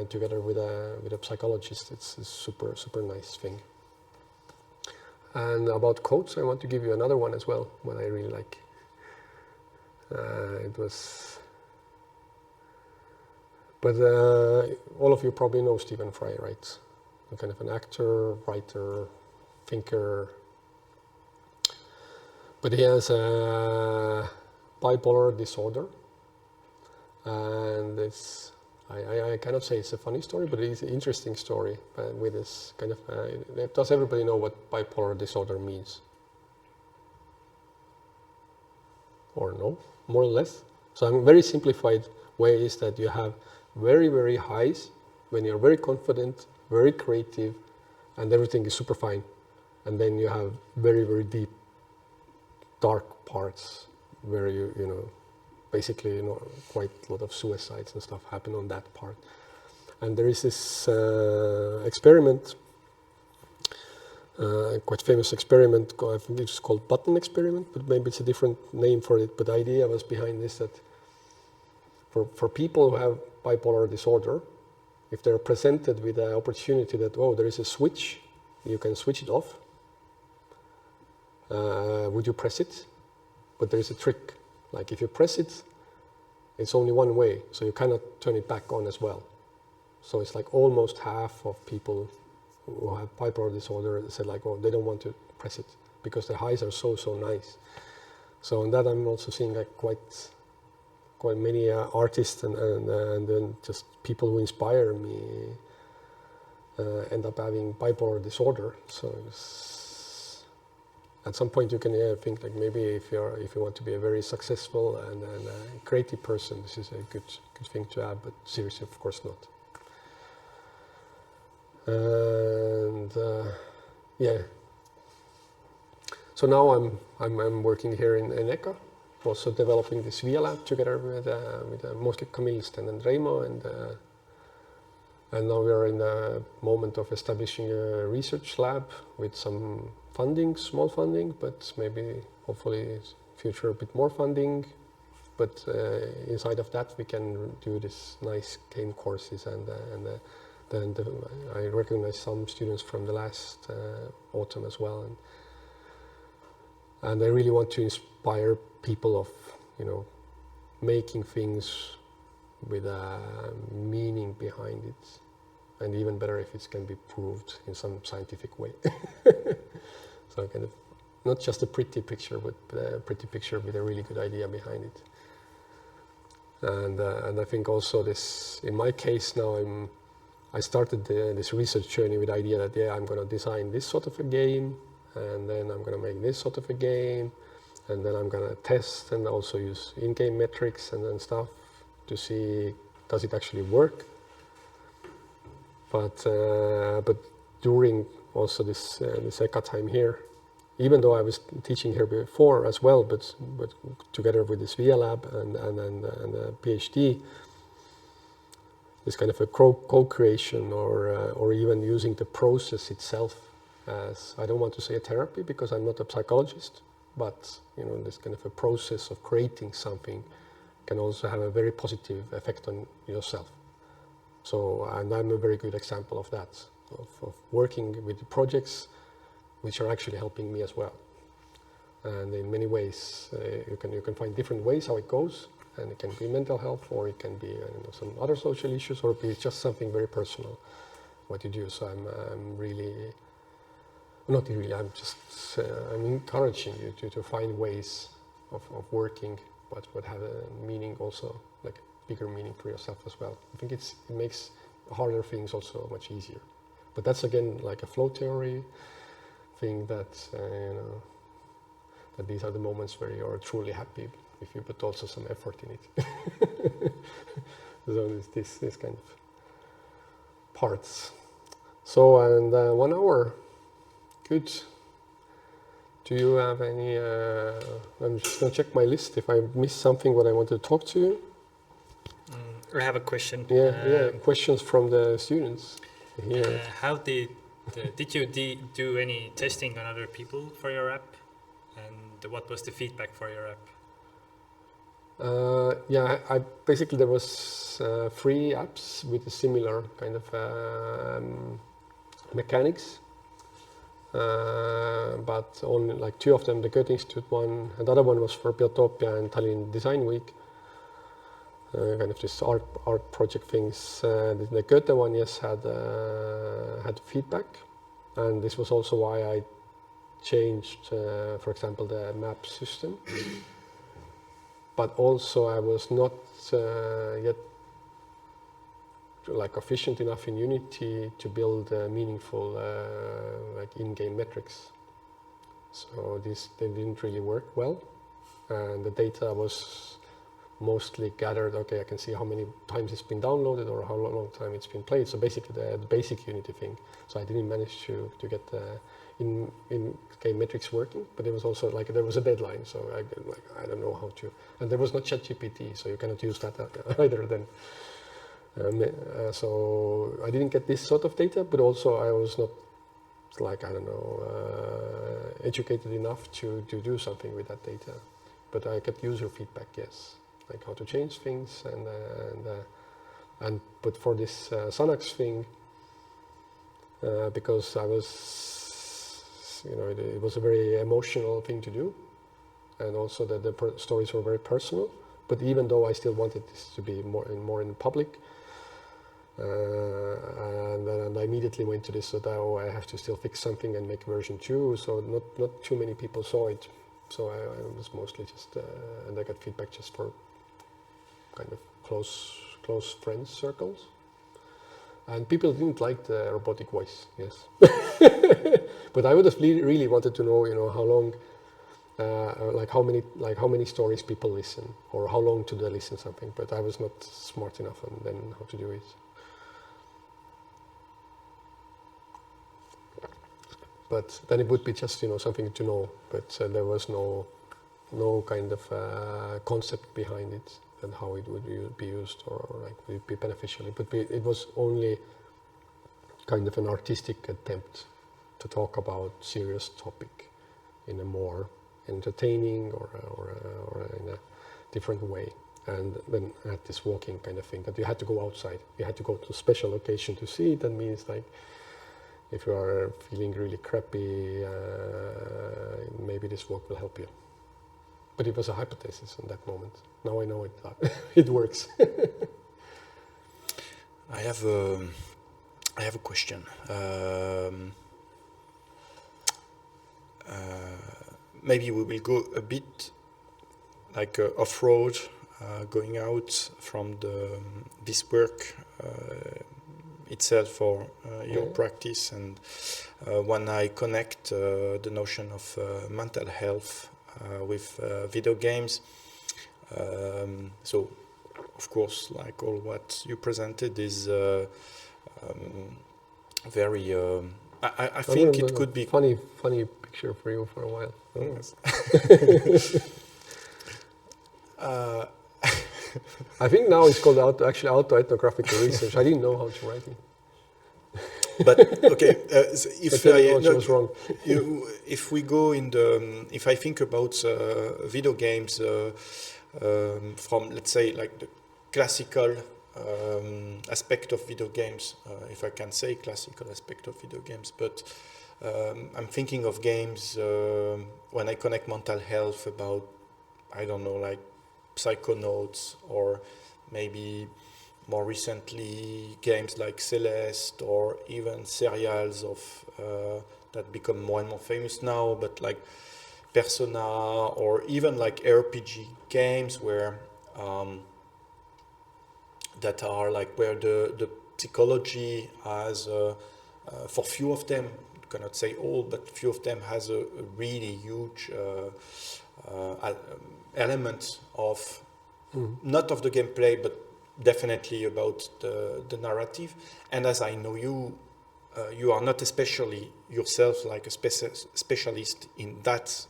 together with a psychologist, it's a super nice thing. And about quotes, I want to give you another one as well, what I really like. It was, but all of you probably know Stephen Fry, right? Kind of an actor, writer, thinker. But he has a bipolar disorder, and it's, I cannot say it's a funny story, but it's an interesting story with this kind of, does everybody know what bipolar disorder means? Or no, more or less? So a very simplified way is that you have very, very highs when you're very confident, very creative, and everything is super fine. And then you have very, very deep, dark parts where you know, basically, you know, quite a lot of suicides and stuff happen on that part. And there is this experiment, quite famous experiment, I think it's called button experiment, but maybe it's a different name for it. But the idea was behind this that for people who have bipolar disorder, if they're presented with the opportunity that, oh, there is a switch, you can switch it off, would you press it? But there is a trick. Like if you press it, it's only one way, so you cannot turn it back on as well. So it's like almost half of people who have bipolar disorder said like, oh, they don't want to press it because the highs are so nice. So on that I'm also seeing like quite many artists and then just people who inspire me end up having bipolar disorder. So at some point you can think like maybe if you want to be a very successful and a creative person, this is a good thing to have, but seriously, of course not. And yeah. So now I'm working here in ECA, also developing this VIA lab together with mostly Camille, Sten, and Reimo, and now we are in the moment of establishing a research lab with some funding, small funding, but maybe hopefully future a bit more funding. But inside of that we can do this nice game courses and then I recognize some students from the last autumn as well, and I really want to inspire people of, you know, making things with a meaning behind it, and even better if it can be proved in some scientific way. So kind of not just a pretty picture, but a pretty picture with a really good idea behind it. And I think also this, in my case now, I started this research journey with the idea that, yeah, I'm going to design this sort of a game, and then I'm going to make this sort of a game, and then I'm going to test and also use in-game metrics and stuff to see, does it actually work? But during also this ECA time here, even though I was teaching here before as well, but together with this VIA lab and the PhD, this kind of a co-creation or even using the process itself as, I don't want to say a therapy because I'm not a psychologist, but this kind of a process of creating something can also have a very positive effect on yourself. So, and I'm a very good example of that, of working with projects which are actually helping me as well. And in many ways, you can find different ways how it goes, and it can be mental health, or it can be some other social issues, or be just something very personal what you do. So I'm really, not really, I'm just I'm encouraging you to find ways of working, but would have a meaning also, like a bigger meaning for yourself as well. I think it makes harder things also much easier. But that's again like a flow theory thing that that these are the moments where you are truly happy if you put also some effort in it. So this kind of parts. So, and 1 hour, good. Do you have any, I'm just going to check my list if I missed something what I want to talk to you. I have a question. Yeah, questions from the students here. How did you do any testing on other people for your app? And what was the feedback for your app? Yeah, I basically there was 3 apps with a similar kind of mechanics, but only like 2 of them, the Goethe Institute one, and the other one was for Biotopia and Tallinn Design Week, kind of this art project things. The Goethe one, yes, had feedback, and this was also why I changed, for example, the map system. But also I was not yet like efficient enough in Unity to build meaningful like in-game metrics. So they didn't really work well, and the data was mostly gathered. Okay, I can see how many times it's been downloaded or how long time it's been played. So basically the basic Unity thing. So I didn't manage to get the in-game metrics working, but it was also like there was a deadline, so I don't know how to, and there was not ChatGPT, so you cannot use that either then. So I didn't get this sort of data, but also I was not like, I don't know, educated enough to do something with that data. But I get user feedback, yes, like how to change things but for this Xanax thing, because I was, it was a very emotional thing to do, and also that the stories were very personal. But even though I still wanted this to be more in public, and I immediately went to this, so that I have to still fix something and make version 2. So not too many people saw it. So I was mostly just, and I got feedback just for kind of close friends circles. And people didn't like the robotic voice, yes. But I would have really wanted to know, how long, like how many stories people listen, or how long do they listen something. But I was not smart enough on then how to do it. But then it would be just something to know. But there was no kind of concept behind it and how it would be used or like would it be beneficial. It was only kind of an artistic attempt to talk about serious topic in a more entertaining or in a different way. And then at this walking kind of thing that you had to go outside, you had to go to a special location to see it. That means like if you are feeling really crappy, maybe this walk will help you. But it was a hypothesis in that moment. Now I know it works. I have a question. Maybe we will go a bit like off-road, going out from this work itself or your practice. And when I connect the notion of mental health with video games, so of course, like all what you presented is very. I think it could be funny picture for you for a while. Oh. I think now it's called autoethnographical research. I didn't know how to write it. But okay, was wrong. If we go in the, if I think about video games from, let's say, like the classical aspect of video games, if I can say classical aspect of video games, but I'm thinking of games when I connect mental health about, I don't know, like Psychonauts, or maybe more recently games like Celeste, or even serials of that become more and more famous now, but like Persona, or even like RPG games where that are like where the psychology has for few of them, cannot say all, but few of them has a really huge element of not of the gameplay, but definitely about the narrative. And as I know you, you are not especially yourself like a specialist in that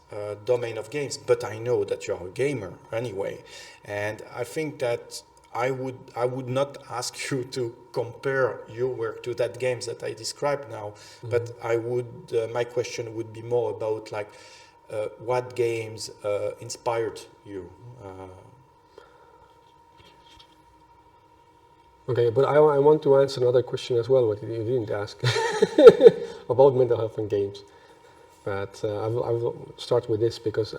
domain of games, but I know that you are a gamer anyway. And I think that I would not ask you to compare your work to that games that I described now, but I would, my question would be more about like what games inspired you. Okay, but I want to answer another question as well, what you didn't ask, about mental health and games. But I will start with this because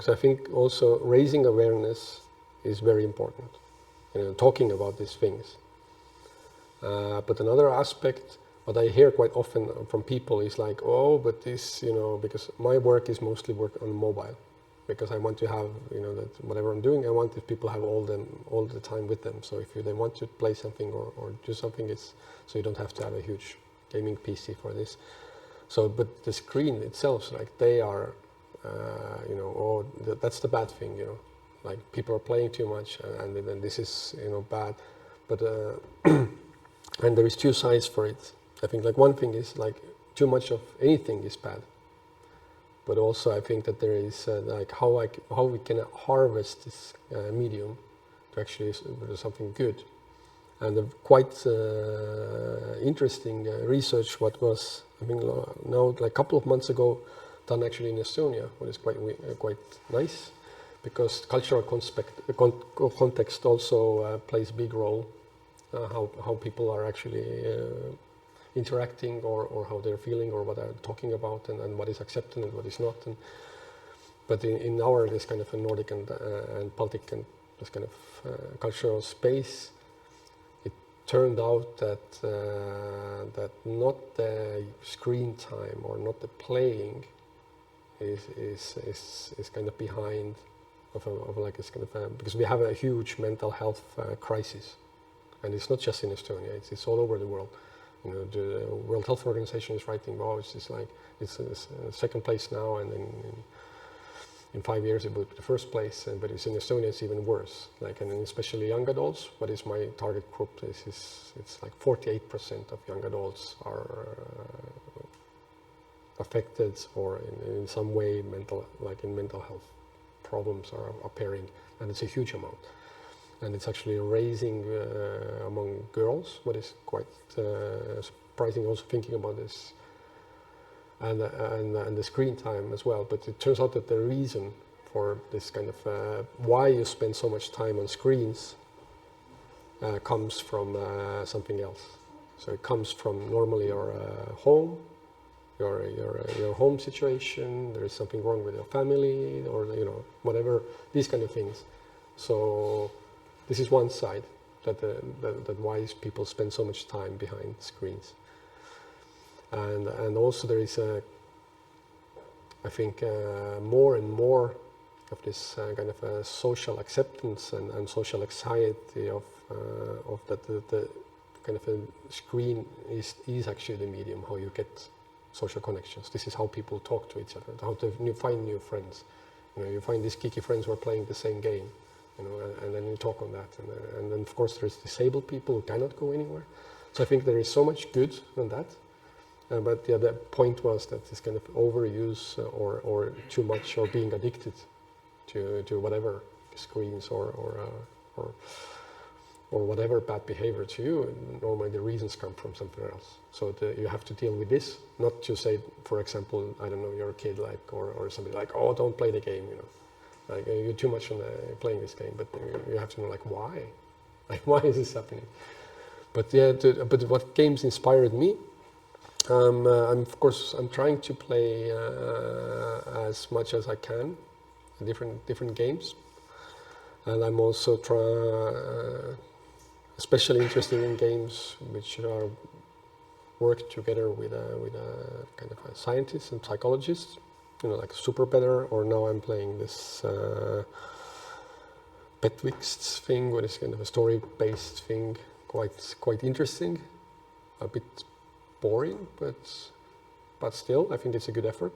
I think also raising awareness is very important, talking about these things. But another aspect, what I hear quite often from people is like, oh, but this, because my work is mostly work on mobile. Because I want to have, that whatever I'm doing, I want that people have all the time with them. So if they want to play something or do something, it's so you don't have to have a huge gaming PC for this. So, but the screen itself, like they are, that's the bad thing, like people are playing too much, and then this is, bad. But and there is two sides for it. I think like one thing is like too much of anything is bad. But also I think that there is like how we can harvest this medium to actually do something good. And the quite interesting research what was, I think now like a couple of months ago, done actually in Estonia, what is quite nice, because cultural context also plays a big role, how people are actually interacting or how they're feeling or what they're talking about and what is accepted and what is not. But in our this kind of a Nordic and Baltic and this kind of cultural space, it turned out that that not the screen time or not the playing is kind of behind of like this kind of because we have a huge mental health crisis, and it's not just in Estonia; it's all over the world. The World Health Organization is writing, wow, it's second place now, and in 5 years it will be the first place. But it's in Estonia, it's even worse. Like, and especially young adults. What is my target group? It's like 48% of young adults are affected or in some way mental health problems are appearing, and it's a huge amount. And it's actually raising among girls, what is quite surprising also thinking about this, and the screen time as well. But it turns out that the reason for this kind of why you spend so much time on screens comes from something else. So it comes from normally your home, your home situation. There is something wrong with your family, or whatever, these kind of things. So this is one side that why people spend so much time behind screens, and also there is I think more and more of this kind of social acceptance and social anxiety of that the kind of a screen is actually the medium how you get social connections. This is how people talk to each other, how to find new friends. You find these geeky friends who are playing the same game. And then you talk on that, and then of course there's disabled people who cannot go anywhere. So I think there is so much good in that, but the point was that this kind of overuse or too much or being addicted to whatever screens or or whatever bad behavior to you, normally the reasons come from somewhere else. So you have to deal with this, not to say, for example, I don't know, you're a kid like, or somebody like, oh, don't play the game, you know, like you're too much on playing this game, but you have to know like why, like why is this happening? But yeah, but what games inspired me? Of course, I'm trying to play as much as I can, different games, and I'm also especially interested in games which are work together with a kind of a scientist and psychologist, you know, like Super Better, or now I'm playing this Betwixt thing, what is kind of a story-based thing, quite interesting, a bit boring, but still I think it's a good effort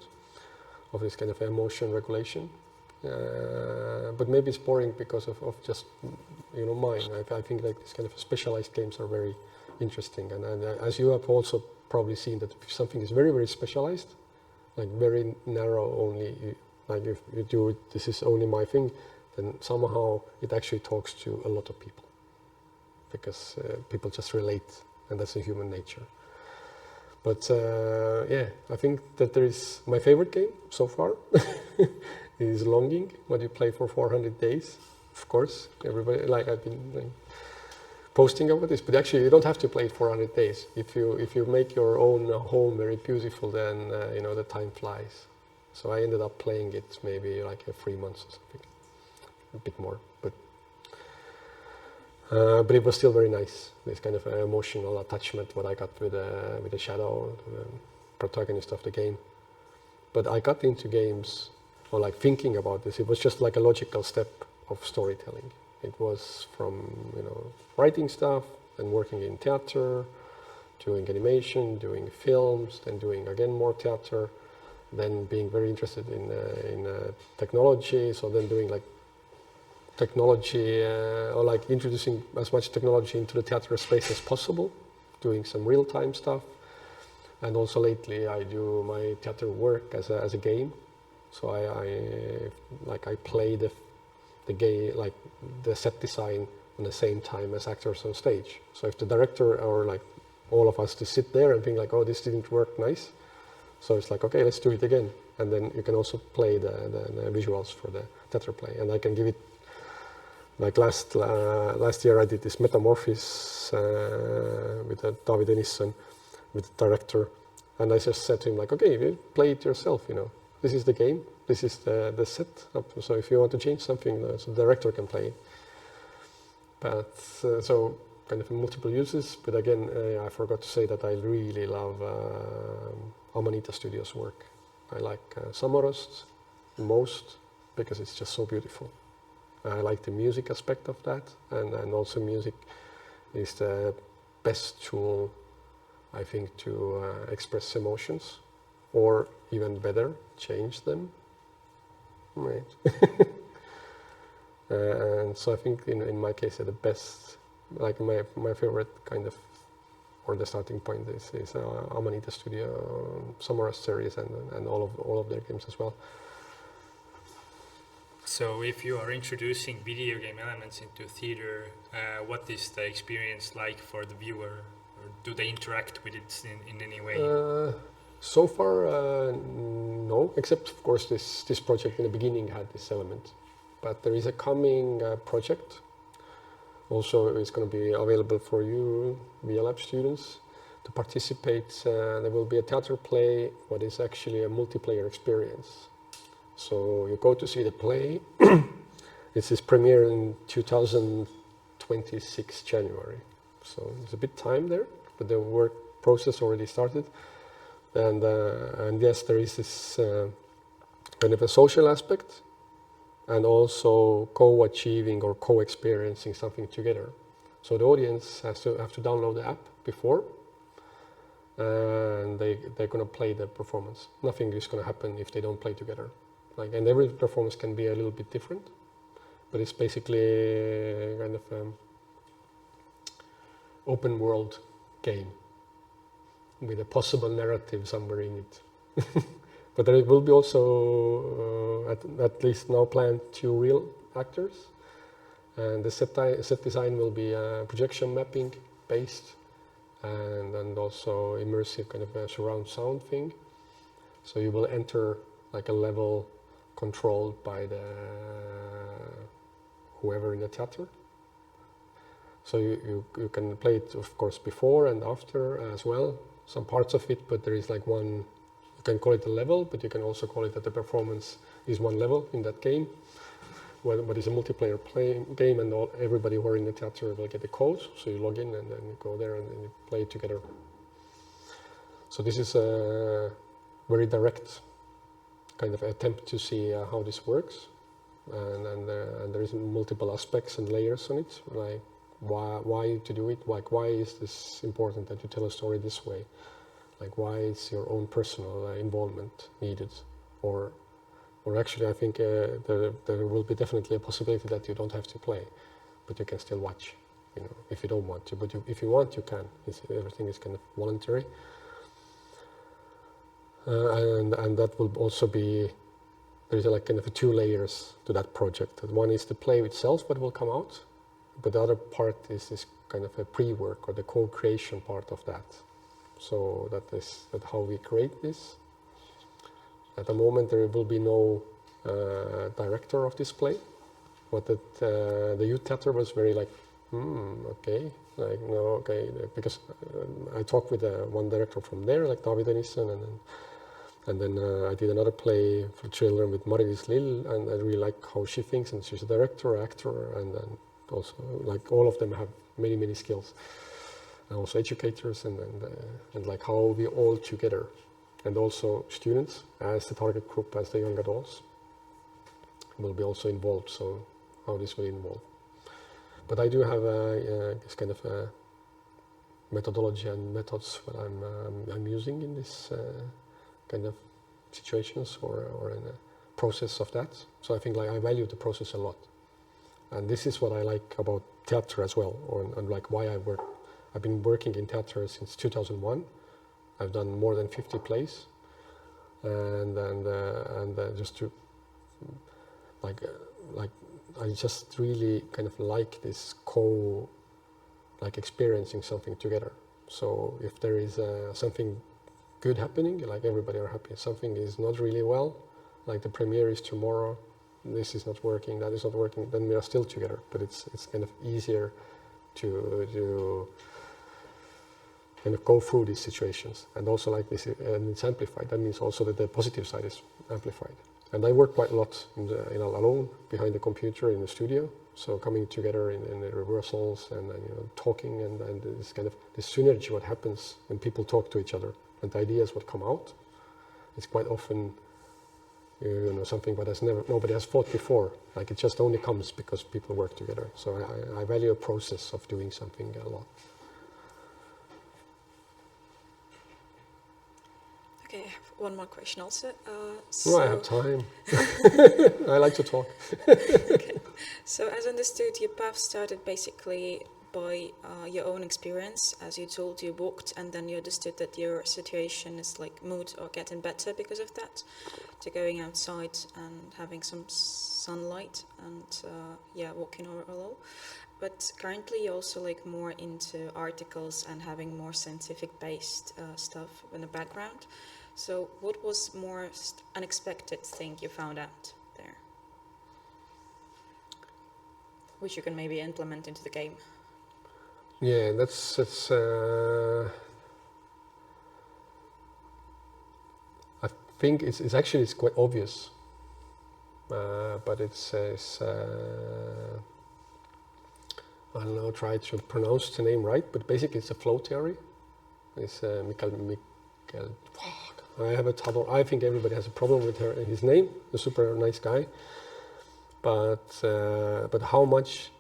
of this kind of emotion regulation. But maybe it's boring because of just, you know, mine. I think like these kind of specialized games are very interesting, and as you have also probably seen, that if something is very specialized, like very narrow only, like if you do it, this is only my thing, then somehow it actually talks to a lot of people, because people just relate, and that's a human nature. But yeah, I think that there is my favorite game so far is Longing, what you play for 400 days. Of course, everybody, like I've been like, posting about this, but actually you don't have to play it 400 days. If you make your own home very beautiful, then you know, the time flies. So I ended up playing it maybe like 3 months or something, a bit more, but it was still very nice. This kind of emotional attachment what I got with the shadow, the protagonist of the game. But I got into games, or like thinking about this, it was just like a logical step of storytelling. It was from, you know, writing stuff and working in theater, doing animation, doing films, then doing again more theater, then being very interested in technology. So then doing like technology or like introducing as much technology into the theater space as possible, doing some real-time stuff. And also lately I do my theater work as a game. So I play the game, like the set design on the same time as actors on stage. So if the director or like all of us to sit there and think like, oh, this didn't work nice, so it's like, okay, let's do it again. And then you can also play the visuals for the theater play, and I can give it, like last year I did this Metamorphosis with Taavi Varm, with the director, and I just said to him like, okay, you play it yourself, you know. This is the game, this is the setup, so if you want to change something, so the director can play it. But so kind of multiple uses, but again, I forgot to say that I really love Amanita Studios' work. I like Samorost most because it's just so beautiful. I like the music aspect of that, and also music is the best tool, I think, to express emotions, or even better, change them. Right. And so I think in my case, the best, like my favorite kind of, or the starting point is Amanita Studio, Samorost series, and all of their games as well. So if you are introducing video game elements into theater, what is the experience like for the viewer? Or do they interact with it in any way? So far, no, except of course this project in the beginning had this element. But there is a coming project. Also, it's going to be available for you, VLab students, to participate. There will be a theater play, what is actually a multiplayer experience. So you go to see the play. This is premiere in 2026 January. So there's a bit time there, but the work process already started. And yes, there is this kind of a social aspect, and also co-achieving or co-experiencing something together. So the audience have to download the app before, and they're going to play the performance. Nothing is going to happen if they don't play together. Like, and every performance can be a little bit different, but it's basically kind of open world game with a possible narrative somewhere in it. But there will be also, at least now planned, 2 real actors, And the set design will be projection mapping based, and also immersive kind of a surround sound thing. So you will enter like a level controlled by the whoever in the theater. So you can play it, of course, before and after as well, some parts of it, but there is like one, you can call it a level, but you can also call it that the performance is one level in that game. But it's a multiplayer game, and everybody who are in the theater will get a code, so you log in and then you go there and then you play it together. So this is a very direct kind of attempt to see how this works, and there is multiple aspects and layers on it, like why to do it, like why is this important that you tell a story this way, like why is your own personal involvement needed, or actually I think there will be definitely a possibility that you don't have to play, but you can still watch, you know, if you don't want to, but if you want, you can. Everything is kind of voluntary. And that will also be, there's like kind of two layers to that project. One is the play itself, what will come out, but the other part is this kind of a pre-work or the co-creation part of that. So that how we create this. At the moment there will be no director of this play, but the youth theater was very like, okay, like no, okay, because I talked with one director from there, like Taavi Varm, and then I did another play for children with Maris Lill, and I really like how she thinks, and she's a director, actor, and then also like all of them have many skills, and also educators, and like how we all together, and also students as the target group, as the young adults will be also involved. So how this will involve. But I do have this kind of a methodology and methods that I'm using in this kind of situations or in a process of that. So I think like I value the process a lot, and this is what I like about theater as well, and like why I work. I've been working in theater since 2001. I've done more than 50 plays, and just to like I just really kind of like this like experiencing something together. So if there is something good happening, like everybody are happy. Something is not really well, like the premiere is tomorrow, this is not working, that is not working, then we are still together. But it's kind of easier to kind of go through these situations, and also like this, and it's amplified. That means also that the positive side is amplified. And I work quite a lot alone behind the computer in the studio. So coming together in the rehearsals and you know, talking and this kind of this synergy what happens when people talk to each other and the ideas what come out. It's quite often you know something what nobody has thought before. Like it just only comes because people work together. So I value a process of doing something a lot. Okay, I have one more question also. I have time. I like to talk. Okay. So as understood, your path started basically by your own experience. As you told, you walked and then you understood that your situation is like mood or getting better because of that, to going outside and having some sunlight and walking all. But currently you're also like more into articles and having more scientific based stuff in the background. So what was most unexpected thing you found out there, which you can maybe implement into the game? Yeah, that's I think it's actually quite obvious, but it's I don't know, try to pronounce the name right, but basically it's a flow theory. It's Mikkel. I have a trouble. I think everybody has a problem with his name. A super nice guy, but how much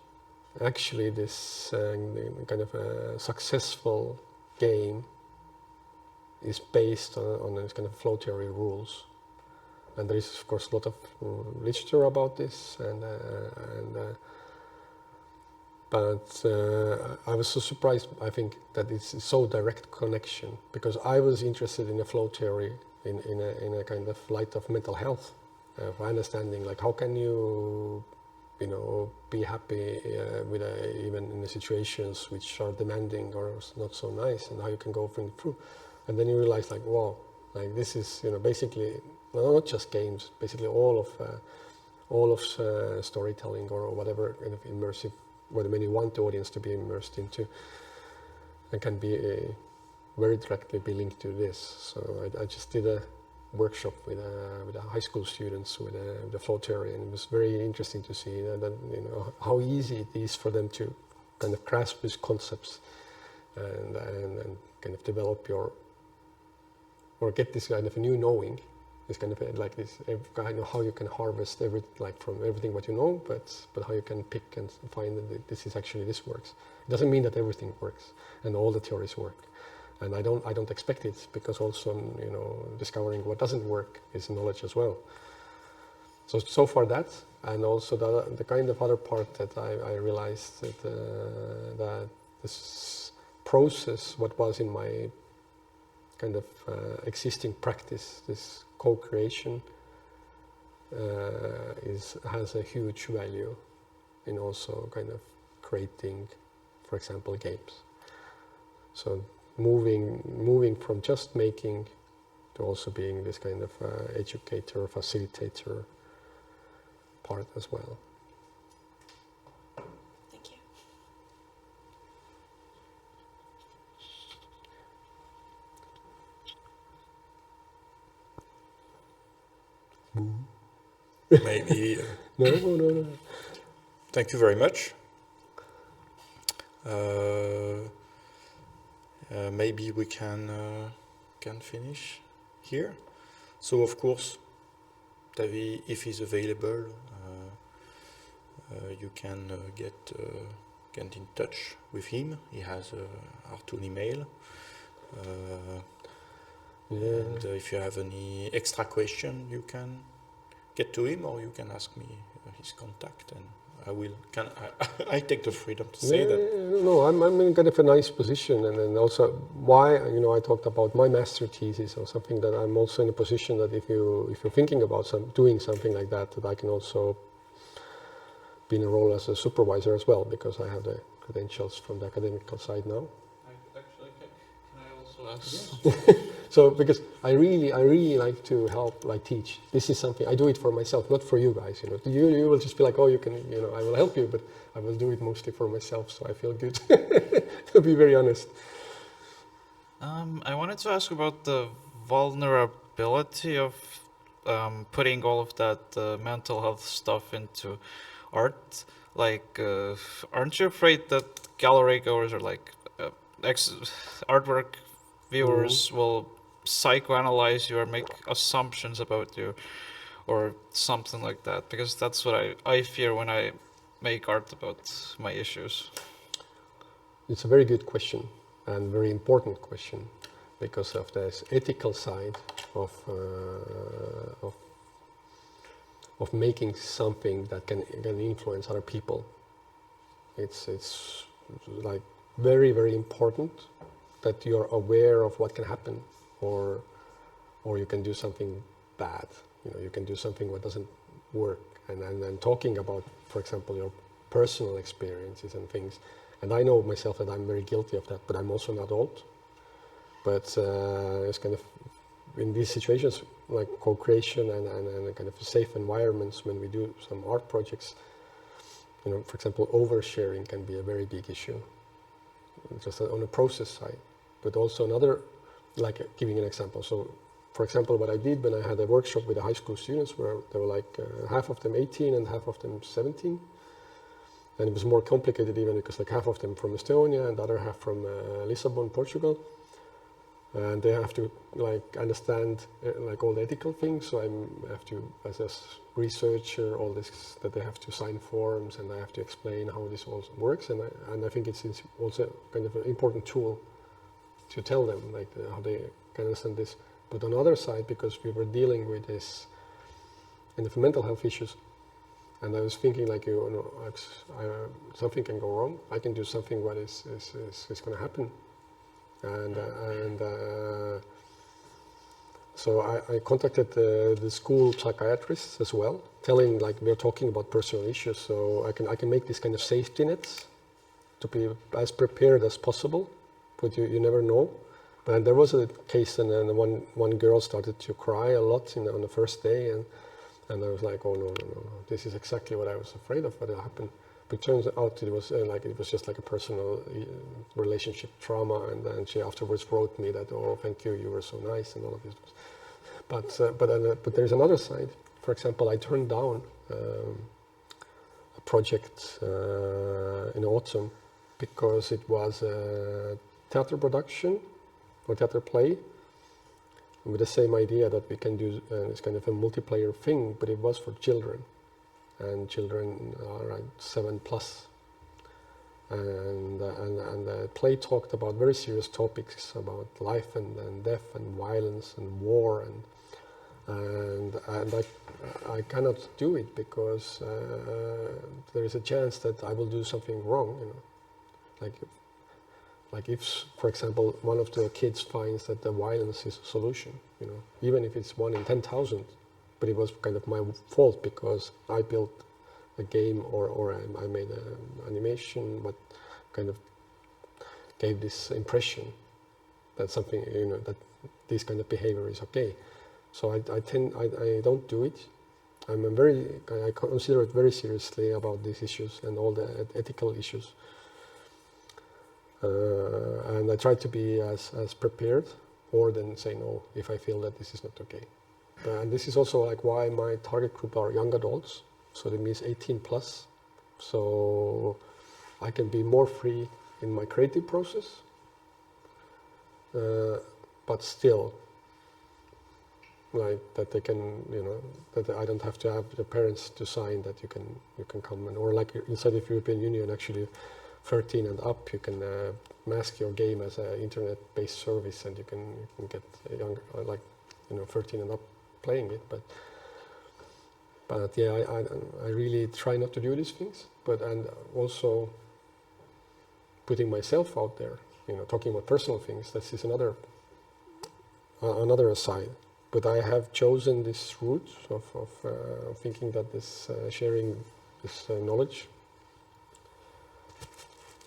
actually this kind of a successful game is based on this kind of flow theory rules, and there is of course a lot of literature about this, but I was so surprised, I think, that it's so direct connection, because I was interested in a flow theory in a kind of light of mental health, of understanding like how can you be happy with even in the situations which are demanding or not so nice, and how you can go through. And then you realize, like, wow, like this is, basically not just games, basically all of storytelling or whatever kind of immersive, what many want the audience to be immersed into, and can be very directly be linked to this. So I just did a workshop with high school students with the flow theory, and it was very interesting to see that how easy it is for them to kind of grasp these concepts and kind of develop or get this kind of a new knowing, this kind of like this kind of how you can harvest from everything what you know, but how you can pick and find that this works. It doesn't mean that everything works and all the theories work. And I don't expect it, because also discovering what doesn't work is knowledge as well. So far that, and also the kind of other part that I realized that this process, what was in my kind of existing practice, this co-creation, has a huge value in also kind of creating, for example, games. So moving from just making to also being this kind of educator, facilitator part as well. Thank you. Maybe. No. Thank you very much. Maybe we can finish here. So of course, Taavi, if he's available, you can get in touch with him. He has our Toon email. And if you have any extra question, you can get to him, or you can ask me his contact, and I will. I take the freedom to say that. No, I'm in kind of a nice position, and then also why I talked about my master thesis or something, that I'm also in a position that if you're thinking about doing something like that I can also be in a role as a supervisor as well, because I have the credentials from the academical side now. Actually, can I also ask? So, because I really like to help, like teach. This is something I do it for myself, not for you guys. You will just be like, oh, you can, I will help you, but I will do it mostly for myself. So I feel good, to be very honest. I wanted to ask about the vulnerability of putting all of that mental health stuff into art. Like, aren't you afraid that gallery goers or like artwork viewers will psychoanalyze you or make assumptions about you or something like that? Because that's what I fear when I make art about my issues. It's a very good question and very important question, because of this ethical side of making something that can influence other people. It's like very, very important that you're aware of what can happen, or you can do something bad. You can do something that doesn't work. And talking about, for example, your personal experiences and things. And I know myself that I'm very guilty of that, but I'm also an adult. But it's kind of in these situations, like co-creation and kind of safe environments, when we do some art projects, for example, oversharing can be a very big issue, just on a process side. But also another, like giving an example. So, for example, what I did when I had a workshop with the high school students, where there were like half of them 18 and half of them 17. And it was more complicated even, because like half of them from Estonia and the other half from Lisbon, Portugal. And they have to like understand like all the ethical things. So I have to, as a researcher, all this, that they have to sign forms, and I have to explain how this all works. And I think it's also kind of an important tool to tell them like how they can understand this. But on the other side, because we were dealing with this kind of mental health issues, and I was thinking like, something can go wrong. I can do something what is going to happen. And So I contacted the school psychiatrists as well, telling like we're talking about personal issues, so I can make this kind of safety nets to be as prepared as possible, but you never know. But there was a case, and then one girl started to cry a lot on the first day, and I was like, oh no, this is exactly what I was afraid of, what will happen. But it turns out it was just like a personal relationship trauma, and then she afterwards wrote me that, oh, thank you, you were so nice, and all of this. But there's another side. For example, I turned down a project in autumn because it was a theater production or theater play with the same idea that we can do this kind of a multiplayer thing, but it was for children, and children are like 7+. And the play talked about very serious topics about life and death and violence and war, and I cannot do it because there is a chance that I will do something wrong, you know. Like if, for example, one of the kids finds that the violence is a solution, you know, even if it's 1 in 10,000, but it was kind of my fault because I built a game or I made an animation, but kind of gave this impression that something, you know, that this kind of behavior is okay. So I don't do it. I consider it very seriously about these issues and all the ethical issues. And I try to be as prepared, or then say no if I feel that this is not okay. And this is also like why my target group are young adults, so that means 18+. So I can be more free in my creative process, but still, like that they can, you know, that I don't have to have the parents to sign that you can come, and or like inside the European Union actually. 13 and up, you can mask your game as an internet-based service, and you can get younger, like 13 and up playing it. But yeah, I really try not to do these things. And also putting myself out there, you know, talking about personal things. This is another aside. But I have chosen this route of thinking that this sharing this knowledge.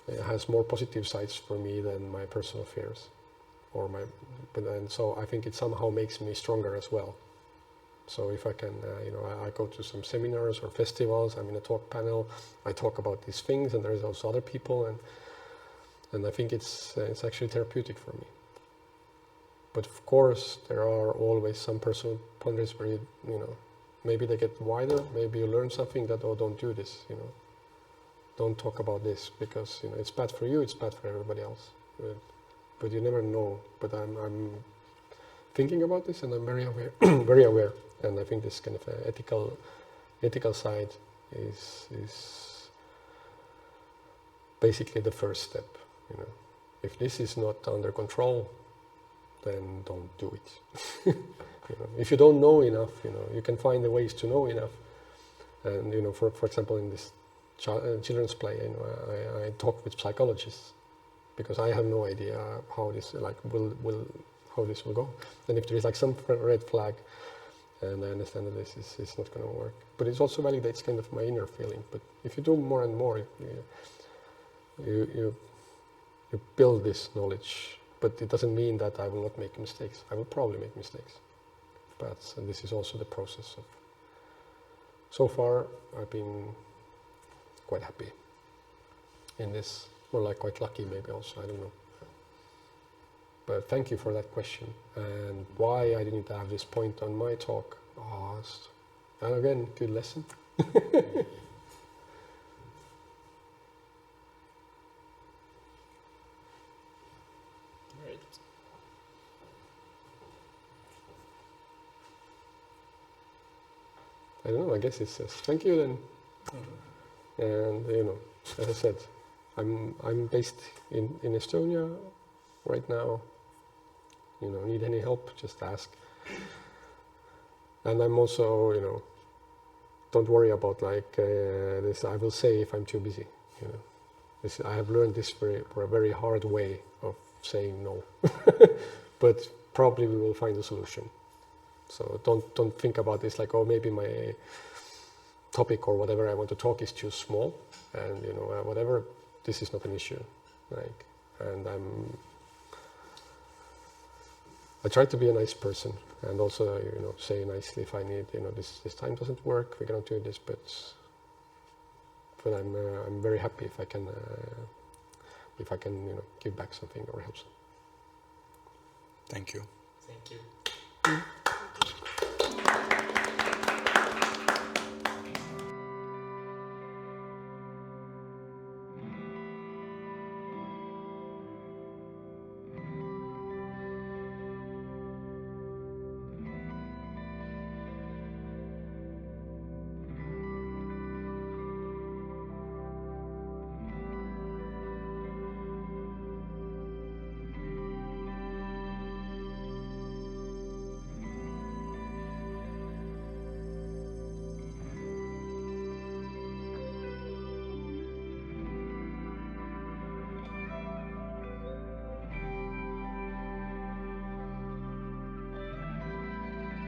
It has more positive sides for me than my personal fears, and so I think it somehow makes me stronger as well. So if I can, I go to some seminars or festivals. I'm in a talk panel. I talk about these things, and there's also other people, and I think it's actually therapeutic for me. But of course, there are always some personal boundaries where maybe they get wider. Maybe you learn something that, oh, don't do this, Don't talk about this because it's bad for you. It's bad for everybody else. But you never know. But I'm thinking about this, and I'm very aware, very aware. And I think this kind of ethical side is basically the first step. If this is not under control, then don't do it. If you don't know enough, you can find the ways to know enough. And for example, in this children's play, I talk with psychologists because I have no idea how this how this will go, and if there is some red flag, and I understand that this is not going to work, but it also validates kind of my inner feeling. But if you do more and more, you build this knowledge, but it doesn't mean that I will not make mistakes. I will probably make mistakes, and this is also the process of. So far, I've been quite happy in this, or quite lucky maybe also, I don't know. But thank you for that question. And why I didn't have this point on my talk. And again, good lesson. Right. I don't know, I guess it says thank you then. And as I said, I'm based in Estonia right now. Need any help, just ask. And I'm also, don't worry about this. I will say if I'm too busy. I have learned this for a very hard way of saying no. But probably we will find a solution. So don't think about this like, oh, maybe my topic or whatever I want to talk is too small, and whatever. This is not an issue, like, and I try to be a nice person, and also say nicely if I need this time doesn't work, we cannot do this, but I'm very happy if I can give back something or help some. Thank you. Thank you.